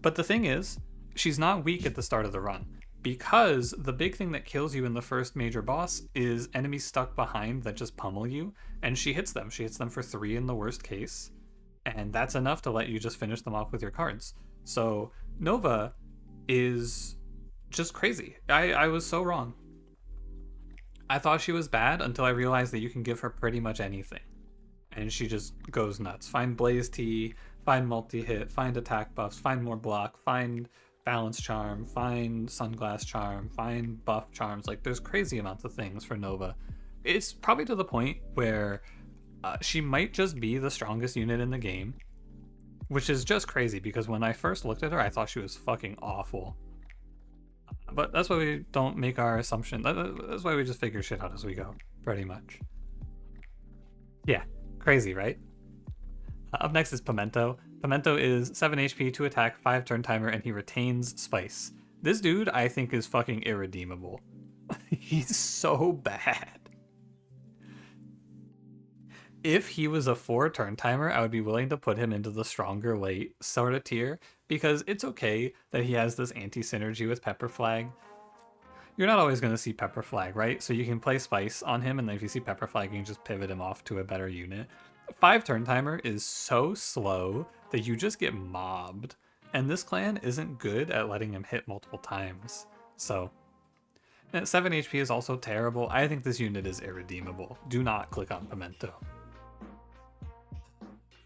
But the thing is, she's not weak at the start of the run. Because the big thing that kills you in the first major boss is enemies stuck behind that just pummel you, and she hits them. She hits them for 3 in the worst case, and that's enough to let you just finish them off with your cards. So Nova is just crazy. I was so wrong. I thought she was bad until I realized that you can give her pretty much anything, and she just goes nuts. Find Blaze Tea, find multi-hit, find attack buffs, find more block, find Balance Charm, find Sunglass Charm, find buff charms. Like, there's crazy amounts of things for Nova. It's probably to the point where she might just be the strongest unit in the game, which is just crazy because when I first looked at her, I thought she was fucking awful. But that's why we don't make our assumption. That's why we just figure shit out as we go, pretty much. Yeah, crazy, right? Up next is Pento. Pento is 7 HP, 2 attack, 5 turn timer, and he retains Spice. This dude, I think, is fucking irredeemable. He's so bad. If he was a 4 turn timer, I would be willing to put him into the stronger late sort of tier, because it's okay that he has this anti-synergy with Pepper Flag. You're not always going to see Pepper Flag, right? So you can play Spice on him, and then if you see Pepper Flag, you can just pivot him off to a better unit. 5 turn timer is so slow that you just get mobbed, and this clan isn't good at letting him hit multiple times. So 7 HP is also terrible. I think this unit is irredeemable. Do not click on Pento.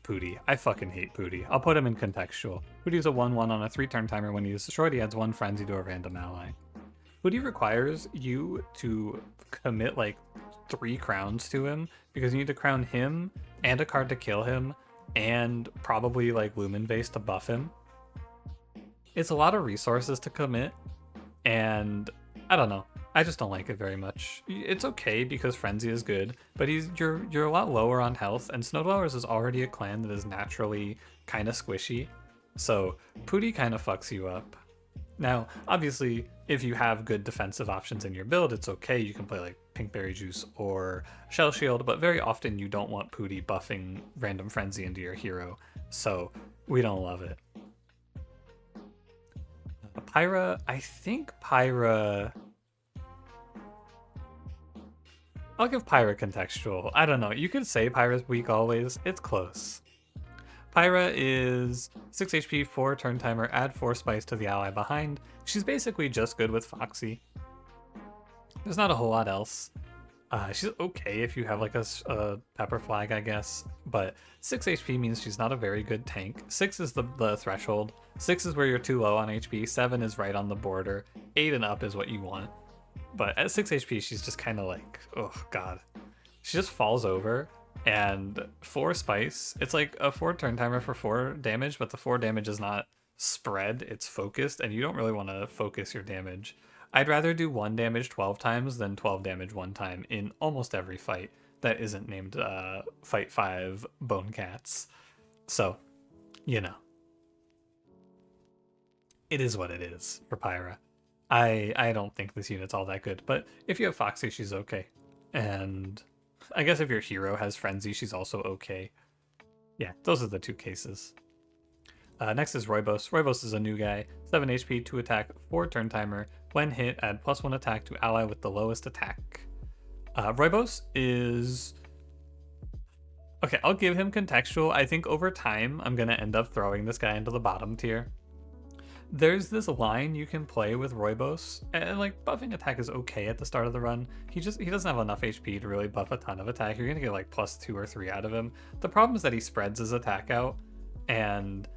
Pooty. I fucking hate Pooty. I'll put him in contextual. Pooty's a 1-1 on a 3 turn timer. When he is destroyed, he adds 1 frenzy to a random ally. Pooty requires you to commit like 3 crowns to him, because you need to crown him and a card to kill him and probably like Lumen Vase to buff him. It's a lot of resources to commit, and I don't know. I just don't like it very much. It's okay because Frenzy is good, but you're a lot lower on health, and Snowdwellers is already a clan that is naturally kind of squishy, so Pooty kind of fucks you up. Now, obviously, if you have good defensive options in your build, it's okay. You can play like Pinkberry Juice or Shell Shield, but very often you don't want Pooty buffing Random Frenzy into your hero, so we don't love it. Pyra, I think Pyra... I'll give Pyra contextual. I don't know. You could say Pyra's weak always. It's close. Pyra is 6 HP, 4 turn timer, add 4 spice to the ally behind. She's basically just good with Foxy. There's not a whole lot else. She's okay if you have like a pepper flag, I guess, but 6 HP means she's not a very good tank. 6 is the threshold. 6 is where you're too low on HP. 7 is right on the border. 8 and up is what you want. But at 6 HP, she's just kind of like, oh god. She just falls over, and 4 spice, it's like a 4 turn timer for 4 damage, but the 4 damage is not spread, it's focused, and you don't really want to focus your damage. I'd rather do 1 damage 12 times than 12 damage 1 time in almost every fight that isn't named Fight 5 Bone Cats. So, you know. It is what it is for Pyra. I don't think this unit's all that good, but if you have Foxy, she's okay. And I guess if your hero has Frenzy, she's also okay. Yeah, those are the 2 cases. Next is Roibos. Roibos is a new guy. 7 HP, 2 attack, 4 turn timer. When hit, add +1 attack to ally with the lowest attack. Roibos is... Okay, I'll give him contextual. I think over time, I'm going to end up throwing this guy into the bottom tier. There's this line you can play with Roibos, and like buffing attack is okay at the start of the run. He doesn't have enough HP to really buff a ton of attack. You're gonna get like +2 or 3 out of him. The problem is that he spreads his attack out, and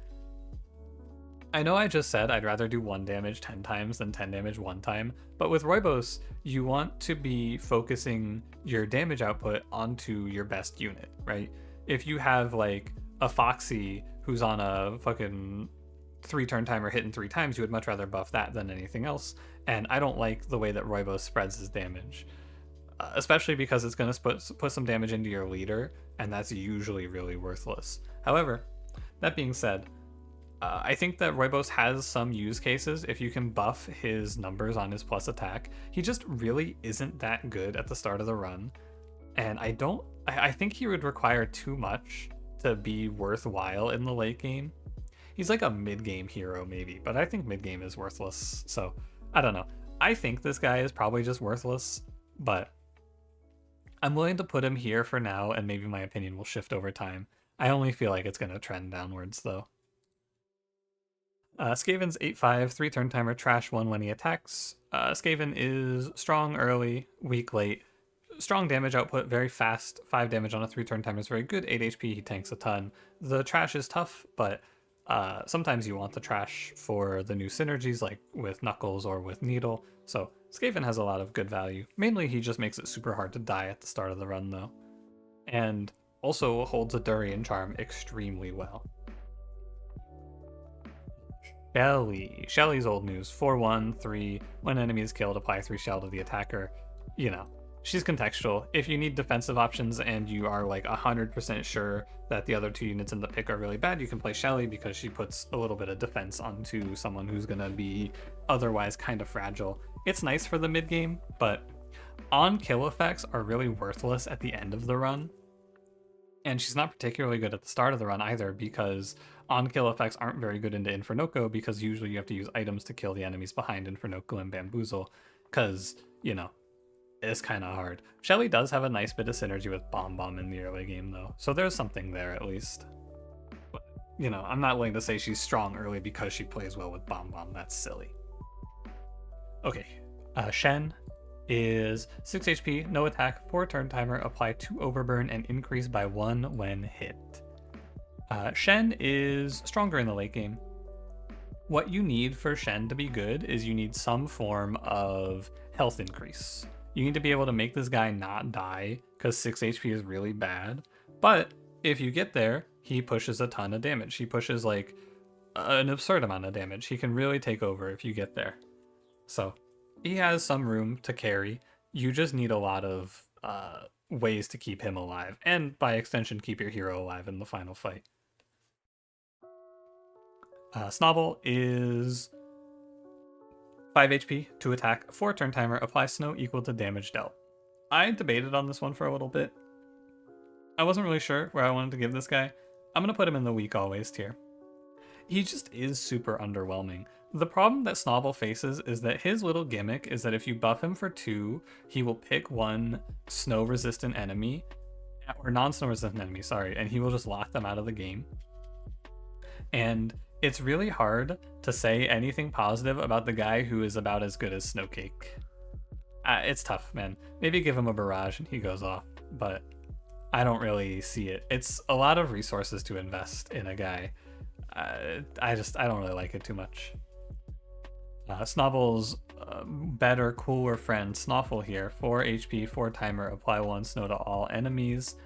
I know I just said I'd rather do 1 damage 10 times than 10 damage 1 time, but with Roibos, you want to be focusing your damage output onto your best unit, right? If you have like a Foxy who's on a fucking 3 turn timer hitting 3 times, you would much rather buff that than anything else. And I don't like the way that Roibos spreads his damage, especially because it's going to put some damage into your leader, and that's usually really worthless. However, that being said, I think that Roibos has some use cases if you can buff his numbers on his plus attack. He just really isn't that good at the start of the run, and I think he would require too much to be worthwhile in the late game. He's like a mid-game hero maybe, but I think mid-game is worthless, so I don't know. I think this guy is probably just worthless, but I'm willing to put him here for now, and maybe my opinion will shift over time. I only feel like it's going to trend downwards though. Skaven's 8/5, 3 turn timer, trash 1 when he attacks. Skaven is strong early, weak late. Strong damage output, very fast. 5 damage on a 3 turn timer is very good. 8 HP, he tanks a ton. The trash is tough, but sometimes you want the trash for the new synergies, like with Knuckles or with Needle. So Skaven has a lot of good value. Mainly, he just makes it super hard to die at the start of the run, though. And also holds a Durian Charm extremely well. Shelly's old news. 4/1, 3. When enemy is killed, apply 3 shell to the attacker. You know, she's contextual. If you need defensive options and you are like 100% sure that the other 2 units in the pick are really bad, you can play Shelly because she puts a little bit of defense onto someone who's going to be otherwise kind of fragile. It's nice for the mid game, but on-kill effects are really worthless at the end of the run. And she's not particularly good at the start of the run either, because on-kill effects aren't very good into Infernoco, because usually you have to use items to kill the enemies behind Infernoco and Bamboozle, because, you know, it's kind of hard. Shelly does have a nice bit of synergy with Bom Bomb in the early game, though, so there's something there at least. But, you know, I'm not willing to say she's strong early because she plays well with Bom Bomb. That's silly. Okay, Shen is 6 HP, no attack, 4 turn timer, apply 2 overburn, and increase by 1 when hit. Shen is stronger in the late game. What you need for Shen to be good is you need some form of health increase. You need to be able to make this guy not die, because 6 HP is really bad. But if you get there, he pushes a ton of damage. He pushes like an absurd amount of damage. He can really take over if you get there. So he has some room to carry. You just need a lot of ways to keep him alive, and by extension, keep your hero alive in the final fight. Snobble is 5 HP, 2 attack, 4 turn timer, apply snow equal to damage dealt. I debated on this one for a little bit. I wasn't really sure where I wanted to give this guy. I'm going to put him in the weak always tier. He just is super underwhelming. The problem that Snobble faces is that his little gimmick is that if you buff him for 2, he will pick one snow-resistant enemy, or non-snow resistant enemy, sorry, and he will just lock them out of the game. And it's really hard to say anything positive about the guy who is about as good as Snowcake. It's tough, man. Maybe give him a barrage and he goes off, but I don't really see it. It's a lot of resources to invest in a guy. I don't really like it too much. Snobble's better, cooler friend, Snoffle here. 4 HP, 4 timer, apply 1 snow to all enemies.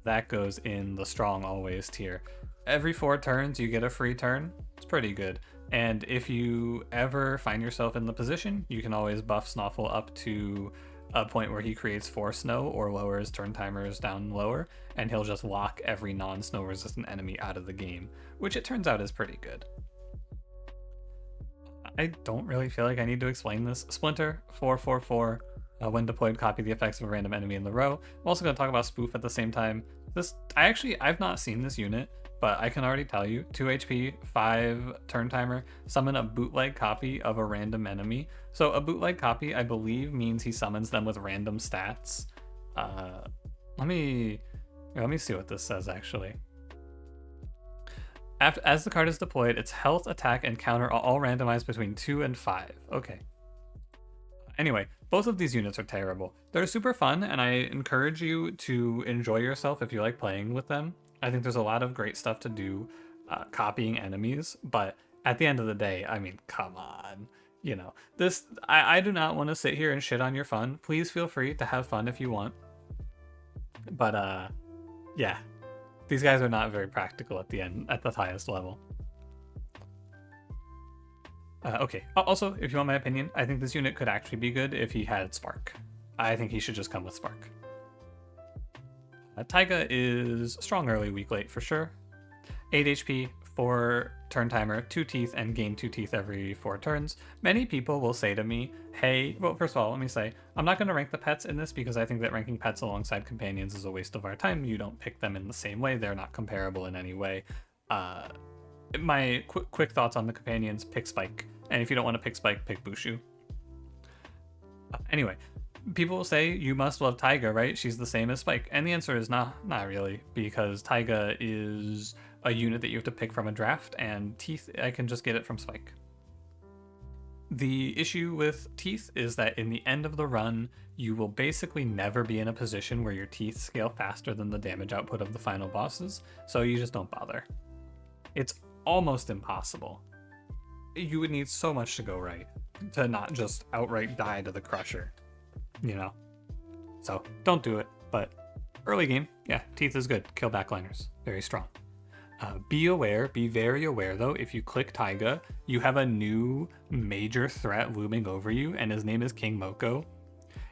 That goes in the strong always tier. Every 4 turns, you get a free turn. It's pretty good. And if you ever find yourself in the position, you can always buff Snoffle up to a point where he creates 4 snow or lowers turn timers down lower, and he'll just lock every non-snow resistant enemy out of the game, which it turns out is pretty good. I don't really feel like I need to explain this. Splinter, 444. When deployed, copy the effects of a random enemy in the row. I'm also going to talk about Spoof at the same time. I've not seen this unit, but I can already tell you, 2 HP, 5 turn timer, summon a bootleg copy of a random enemy. So a bootleg copy, I believe, means he summons them with random stats. Let me see what this says, actually. As the card is deployed, its health, attack, and counter are all randomized between 2 and 5. Okay. Anyway, both of these units are terrible. They're super fun, and I encourage you to enjoy yourself if you like playing with them. I think there's a lot of great stuff to do copying enemies, but at the end of the day, I mean, come on. You know, I do not want to sit here and shit on your fun. Please feel free to have fun if you want. But, yeah. These guys are not very practical at the highest level. Okay, also, if you want my opinion, I think this unit could actually be good if he had Spark. I think he should just come with Spark. Taiga is strong early, weak late for sure. 8 HP, 4 turn timer, 2 teeth, and gain 2 teeth every 4 turns. Many people will say to me, hey, well, first of all, let me say, I'm not going to rank the pets in this because I think that ranking pets alongside companions is a waste of our time. You don't pick them in the same way. They're not comparable in any way. My quick thoughts on the companions, pick Spike. And if you don't want to pick Spike, pick Bushu. Anyway, people will say you must love Taiga, right? She's the same as Spike. And the answer is not really, because Taiga is a unit that you have to pick from a draft, and Teeth, I can just get it from Spike. The issue with Teeth is that in the end of the run, you will basically never be in a position where your Teeth scale faster than the damage output of the final bosses, so you just don't bother. It's almost impossible. You would need so much to go right to not just outright die to the Crusher, you know? So don't do it, but early game, yeah, Teeth is good. Kill backliners, very strong. Be very aware though, if you click Taiga, you have a new major threat looming over you, and his name is King Moko.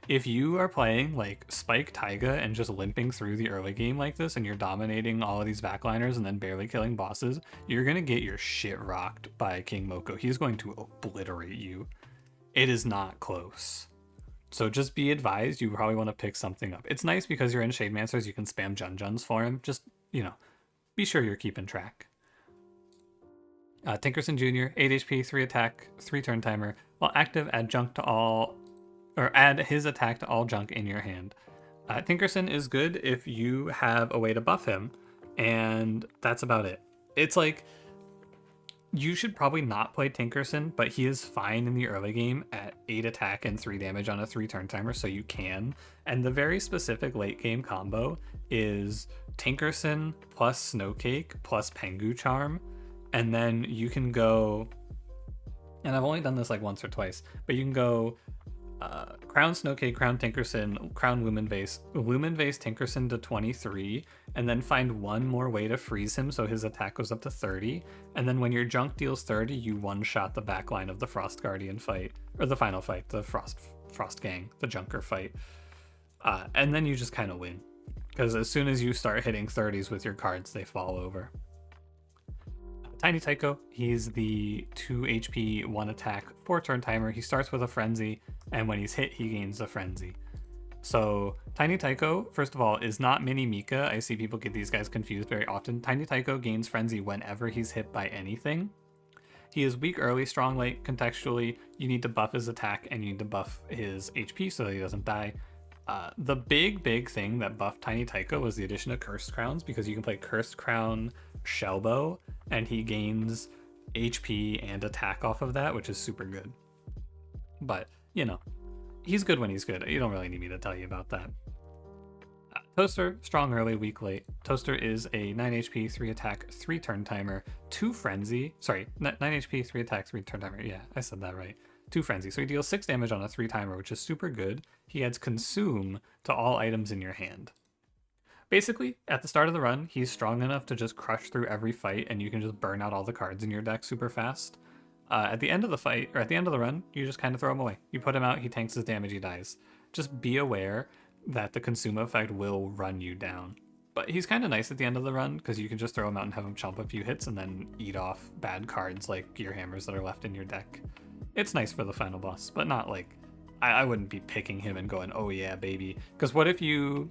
If you are playing like Spike Taiga and just limping through the early game like this, and you're dominating all of these backliners and then barely killing bosses, you're gonna get your shit rocked by King Moko. He's going to obliterate you. It is not close. So just be advised, you probably want to pick something up. It's nice because you're in Shade Mancers, you can spam Jun-Juns for him. Just, you know, be sure you're keeping track. Tinkerson Jr, 8 HP, 3 attack, 3 turn timer. While active, add junk to all, or add his attack to all junk in your hand. Tinkerson is good if you have a way to buff him, and that's about it. It's like, you should probably not play Tinkerson, but he is fine in the early game at 8 attack and 3 damage on a 3 turn timer, so you can. And the very specific late game combo is Tinkerson plus Snowcake plus Pengu Charm, and then you can go, and I've only done this like once or twice, but you can go Crown Snowcake, Crown Tinkerson, Crown Lumen Vase Tinkerson to 23, and then find one more way to freeze him so his attack goes up to 30, and then when your junk deals 30, you one-shot the backline of the Frost Guardian fight, or the final fight, the Frost Gang, the Junker fight, and then you just kind of win, because as soon as you start hitting 30s with your cards, they fall over. Tiny Tycho, he's the 2 HP, 1 attack, 4 turn timer. He starts with a Frenzy, and when he's hit, he gains a Frenzy. So Tiny Tycho, first of all, is not Mini Mika. I see people get these guys confused very often. Tiny Tycho gains Frenzy whenever he's hit by anything. He is weak early, strong late. Contextually, you need to buff his attack and you need to buff his HP so that he doesn't die. The big thing that buffed Tiny Taiko was the addition of Cursed Crowns, because you can play Cursed Crown Shellbow and he gains HP and attack off of that, which is super good. But, you know, he's good when he's good. You don't really need me to tell you about that. Toaster, strong early, weak late. Toaster is a 9 HP, 3 attack, 3 turn timer, 2 frenzy. Sorry, 9 HP, 3 attack, 3 turn timer. Yeah, I said that right. 2 frenzy. So he deals 6 damage on a 3 timer, which is super good. He adds consume to all items in your hand. Basically, at the start of the run, he's strong enough to just crush through every fight and you can just burn out all the cards in your deck super fast. At the end of the fight, or at the end of the run, you just kind of throw him away. You put him out, he tanks his damage, he dies. Just be aware that the consume effect will run you down. But he's kind of nice at the end of the run because you can just throw him out and have him chomp a few hits and then eat off bad cards like gear hammers that are left in your deck. It's nice for the final boss, but not like, I wouldn't be picking him and going, oh yeah, baby. Because what if you...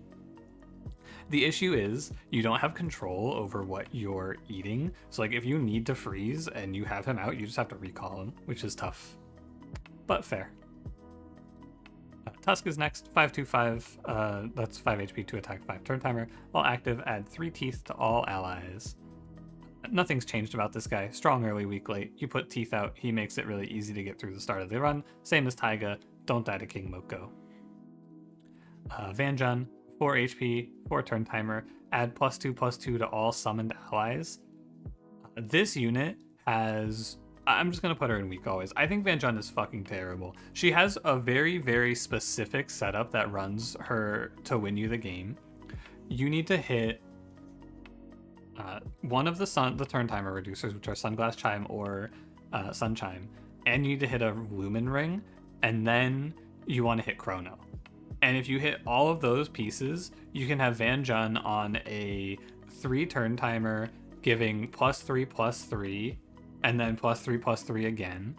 The issue is you don't have control over what you're eating. So like if you need to freeze and you have him out, you just have to recall him, which is tough, but fair. Tusk is next, 525, that's 5 HP, 2 attack, 5 turn timer. While active, add 3 teeth to all allies. Nothing's changed about this guy. Strong early, weak late. You put teeth out, he makes it really easy to get through the start of the run. Same as Taiga, don't die to King Moko. Vanjun, 4 HP, 4 turn timer, add +2/+2 to all summoned allies. This unit has... I'm just going to put her in weak always. I think Vanjun is fucking terrible. She has a very specific setup that runs her to win you the game. You need to hit one of the turn timer reducers, which are Sunglass Chime or Sun Chime, and you need to hit a Lumen Ring, and then you want to hit Chrono. And if you hit all of those pieces, you can have Vanjun on a 3 turn timer, giving +3/+3, and then +3/+3 again.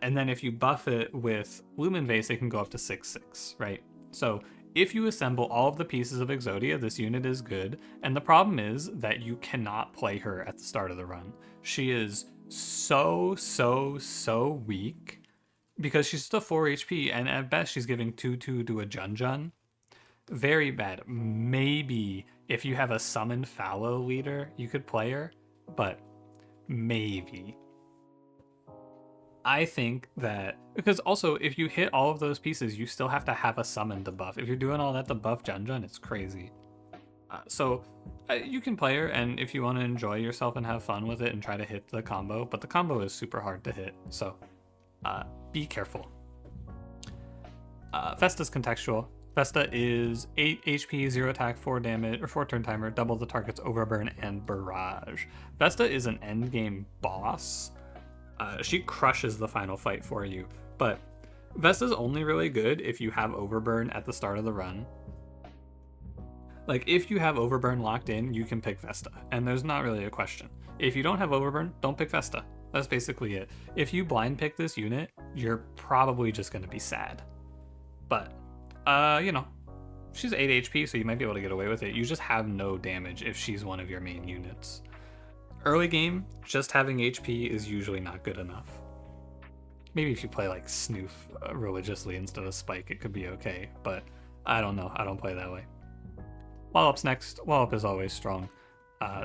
And then if you buff it with Lumen Vase, it can go up to 6/6, right? So if you assemble all of the pieces of Exodia, this unit is good. And the problem is that you cannot play her at the start of the run. She is so weak because she's still 4 HP, and at best she's giving 2/2 to a Jun. Very bad. Maybe if you have a summoned Fallow leader, you could play her, but maybe. I think that, because also if you hit all of those pieces, you still have to have a summon to buff. If you're doing all that to buff Jun, it's crazy. So you can play her, and if you want to enjoy yourself and have fun with it and try to hit the combo, but the combo is super hard to hit, so be careful. Vesta's contextual. Vesta is 8 HP, 0 attack, 4 damage, or 4 turn timer, double the target's overburn and barrage. Vesta is an endgame boss. She crushes the final fight for you, but Vesta's only really good if you have overburn at the start of the run. Like, if you have overburn locked in, you can pick Vesta, and there's not really a question. If you don't have overburn, don't pick Vesta. That's basically it. If you blind pick this unit, you're probably just going to be sad. But, you know, she's 8 HP, so you might be able to get away with it. You just have no damage if she's one of your main units. Early game, just having HP is usually not good enough. Maybe if you play like Snoof religiously instead of Spike, it could be okay, but I don't know. I don't play that way. Wallop's next. Wallop is always strong.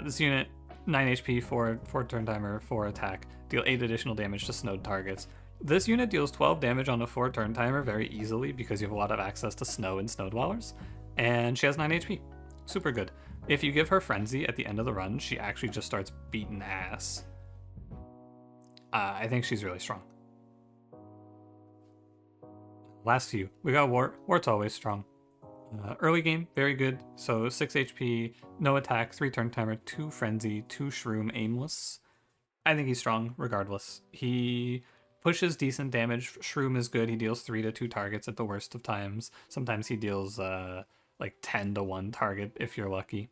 This unit, 9 HP, 4 turn timer, 4 attack, deal 8 additional damage to snowed targets. This unit deals 12 damage on a 4 turn timer very easily because you have a lot of access to snow and snow dwellers, and she has 9 HP. Super good. If you give her Frenzy at the end of the run, she actually just starts beating ass. I think she's really strong. Last few. We got Wart. Wart's always strong. Early game, very good. So 6 HP, no attack, 3 turn timer, 2 Frenzy, 2 Shroom, aimless. I think he's strong regardless. He pushes decent damage. Shroom is good. He deals 3 to 2 targets at the worst of times. Sometimes he deals like 10 to 1 target if you're lucky.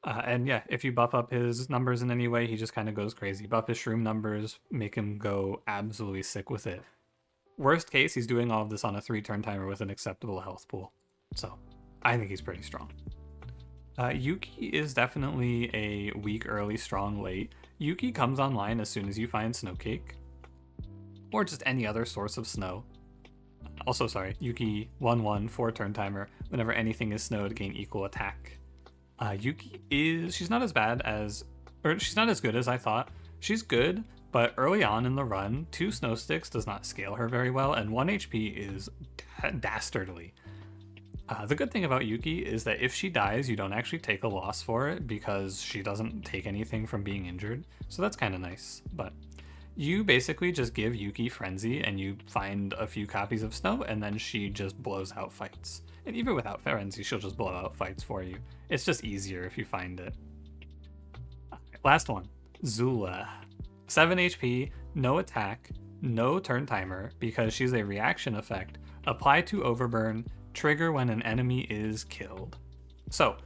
And yeah, if you buff up his numbers in any way, he just kind of goes crazy. Buff his Shroom numbers, make him go absolutely sick with it. Worst case, he's doing all of this on a 3 turn timer with an acceptable health pool. So I think he's pretty strong. Yuki is definitely a weak early, strong late. Yuki comes online as soon as you find Snowcake, or just any other source of snow. Also, sorry, Yuki 1/1 4-turn timer. Whenever anything is snowed, gain equal attack. Yuki she's not as bad as, or she's not as good as I thought. She's good, but early on in the run, 2 snow sticks does not scale her very well, and 1 HP is dastardly. The good thing about Yuki is that if she dies, you don't actually take a loss for it because she doesn't take anything from being injured. So that's kind of nice. But you basically just give Yuki Frenzy and you find a few copies of Snow, and then she just blows out fights. And even without Frenzy, she'll just blow out fights for you. It's just easier if you find it. Last one, Zula. 7 HP, no attack, no turn timer, because she's a reaction effect. Apply to overburn, trigger when an enemy is killed. So,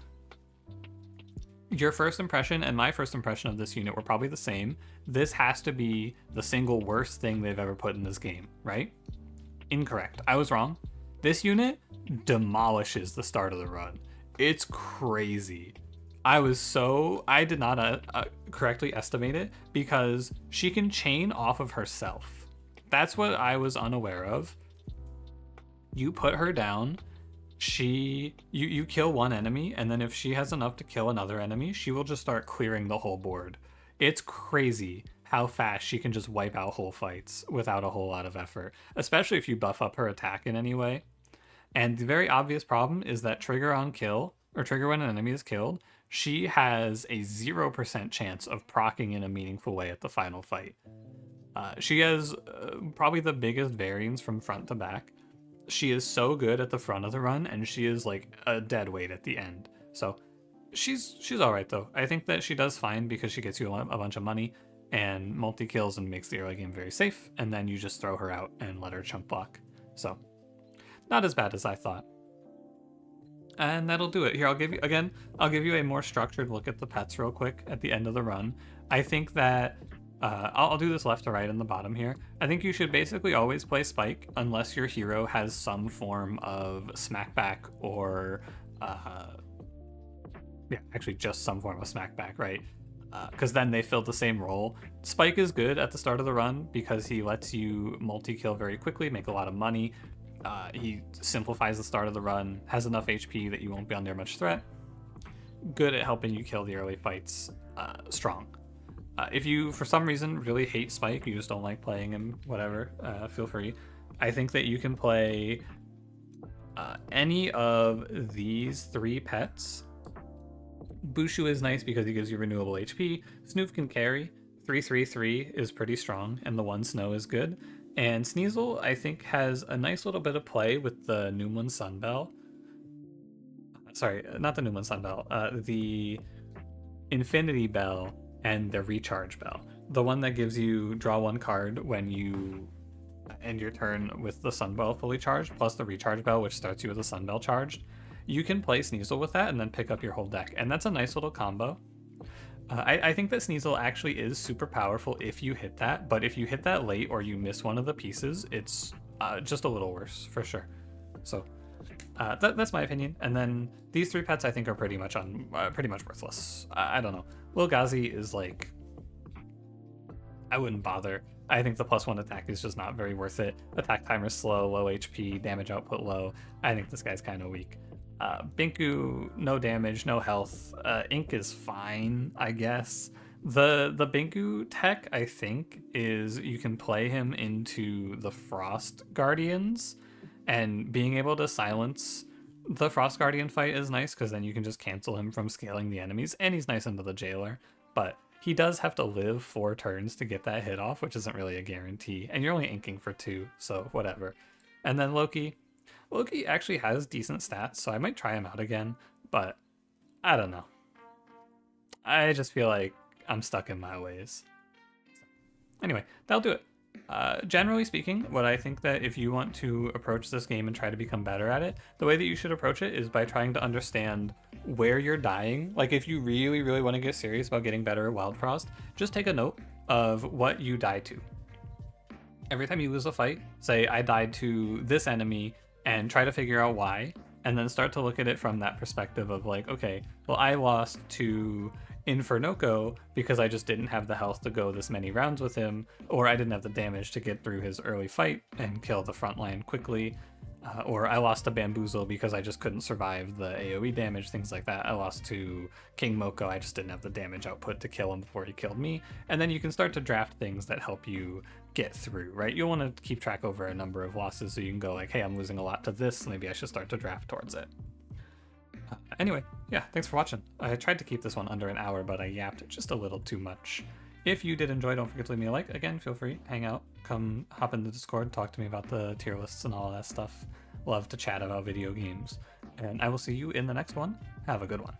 your first impression and my first impression of this unit were probably the same. This has to be the single worst thing they've ever put in this game, right? Incorrect. I was wrong. This unit demolishes the start of the run. It's crazy. I did not correctly estimate it because she can chain off of herself. That's what I was unaware of. You put her down, you kill one enemy, and then if she has enough to kill another enemy, she will just start clearing the whole board. It's crazy how fast she can just wipe out whole fights without a whole lot of effort, especially if you buff up her attack in any way. And the very obvious problem is that trigger on kill, or trigger when an enemy is killed, she has a 0% chance of proccing in a meaningful way at the final fight. She has probably the biggest variance from front to back. She is so good at the front of the run, and she is like a dead weight at the end. So she's all right though. I think that she does fine because she gets you a bunch of money and multi-kills and makes the early game very safe, and then you just throw her out and let her chunk block. So not as bad as I thought. And that'll do it. Here, I'll give you a more structured look at the pets real quick at the end of the run. I think that I'll do this left to right in the bottom here. I think you should basically always play Spike unless your hero has some form of smackback or actually just some form of smackback, right? Because then they fill the same role. Spike is good at the start of the run because he lets you multi-kill very quickly, make a lot of money. He simplifies the start of the run, has enough HP that you won't be under much threat. Good at helping you kill the early fights, strong. If you, for some reason, really hate Spike, you just don't like playing him, whatever, feel free. I think that you can play any of these 3 pets. Bushu is nice because he gives you renewable HP. Snoof can carry. 3/3/3 is pretty strong, and the 1 Snow is good. And Sneasel, I think, has a nice little bit of play with the Noomlin Sunbell. Sorry, not the Noomlin Sunbell. The Infinity Bell and the Recharge Bell. The one that gives you draw 1 card when you end your turn with the Sunbell fully charged, plus the Recharge Bell, which starts you with a Sunbell charged. You can play Sneasel with that and then pick up your whole deck, and that's a nice little combo. I think that Sneasel actually is super powerful if you hit that, but if you hit that late or you miss one of the pieces, it's just a little worse, for sure. So that's my opinion. And then these 3 pets I think are pretty much worthless. I don't know. Lil Gazi is like, I wouldn't bother. I think the +1 attack is just not very worth it. Attack timer slow, low HP, damage output low. I think this guy's kind of weak. Binku, no damage, no health. Ink is fine, I guess. The Binku tech, I think, is you can play him into the Frost Guardians, and being able to silence the Frost Guardian fight is nice because then you can just cancel him from scaling the enemies, and he's nice into the Jailer. But he does have to live 4 turns to get that hit off, which isn't really a guarantee, and you're only inking for 2, so whatever. And then Loki actually has decent stats, so I might try him out again, but I don't know. I just feel like I'm stuck in my ways. Anyway, that'll do it. Generally speaking, what I think that if you want to approach this game and try to become better at it, the way that you should approach it is by trying to understand where you're dying. Like if you really, really want to get serious about getting better at Wildfrost, just take a note of what you die to. Every time you lose a fight, say I died to this enemy, and try to figure out why, and then start to look at it from that perspective of like, okay, well, I lost to Infernoco because I just didn't have the health to go this many rounds with him, or I didn't have the damage to get through his early fight and kill the front line quickly, or I lost to Bamboozle because I just couldn't survive the AoE damage, things like that. I lost to King Moko, I just didn't have the damage output to kill him before he killed me. And then you can start to draft things that help you get through, right? You'll want to keep track over a number of losses so you can go like, hey, I'm losing a lot to this, maybe I should start to draft towards it. Anyway, yeah, thanks for watching. I tried to keep this one under an hour, but I yapped just a little too much. If you did enjoy, don't forget to leave me a like. Again, feel free, hang out, come hop in the Discord, talk to me about the tier lists and all that stuff. Love to chat about video games. And I will see you in the next one. Have a good one.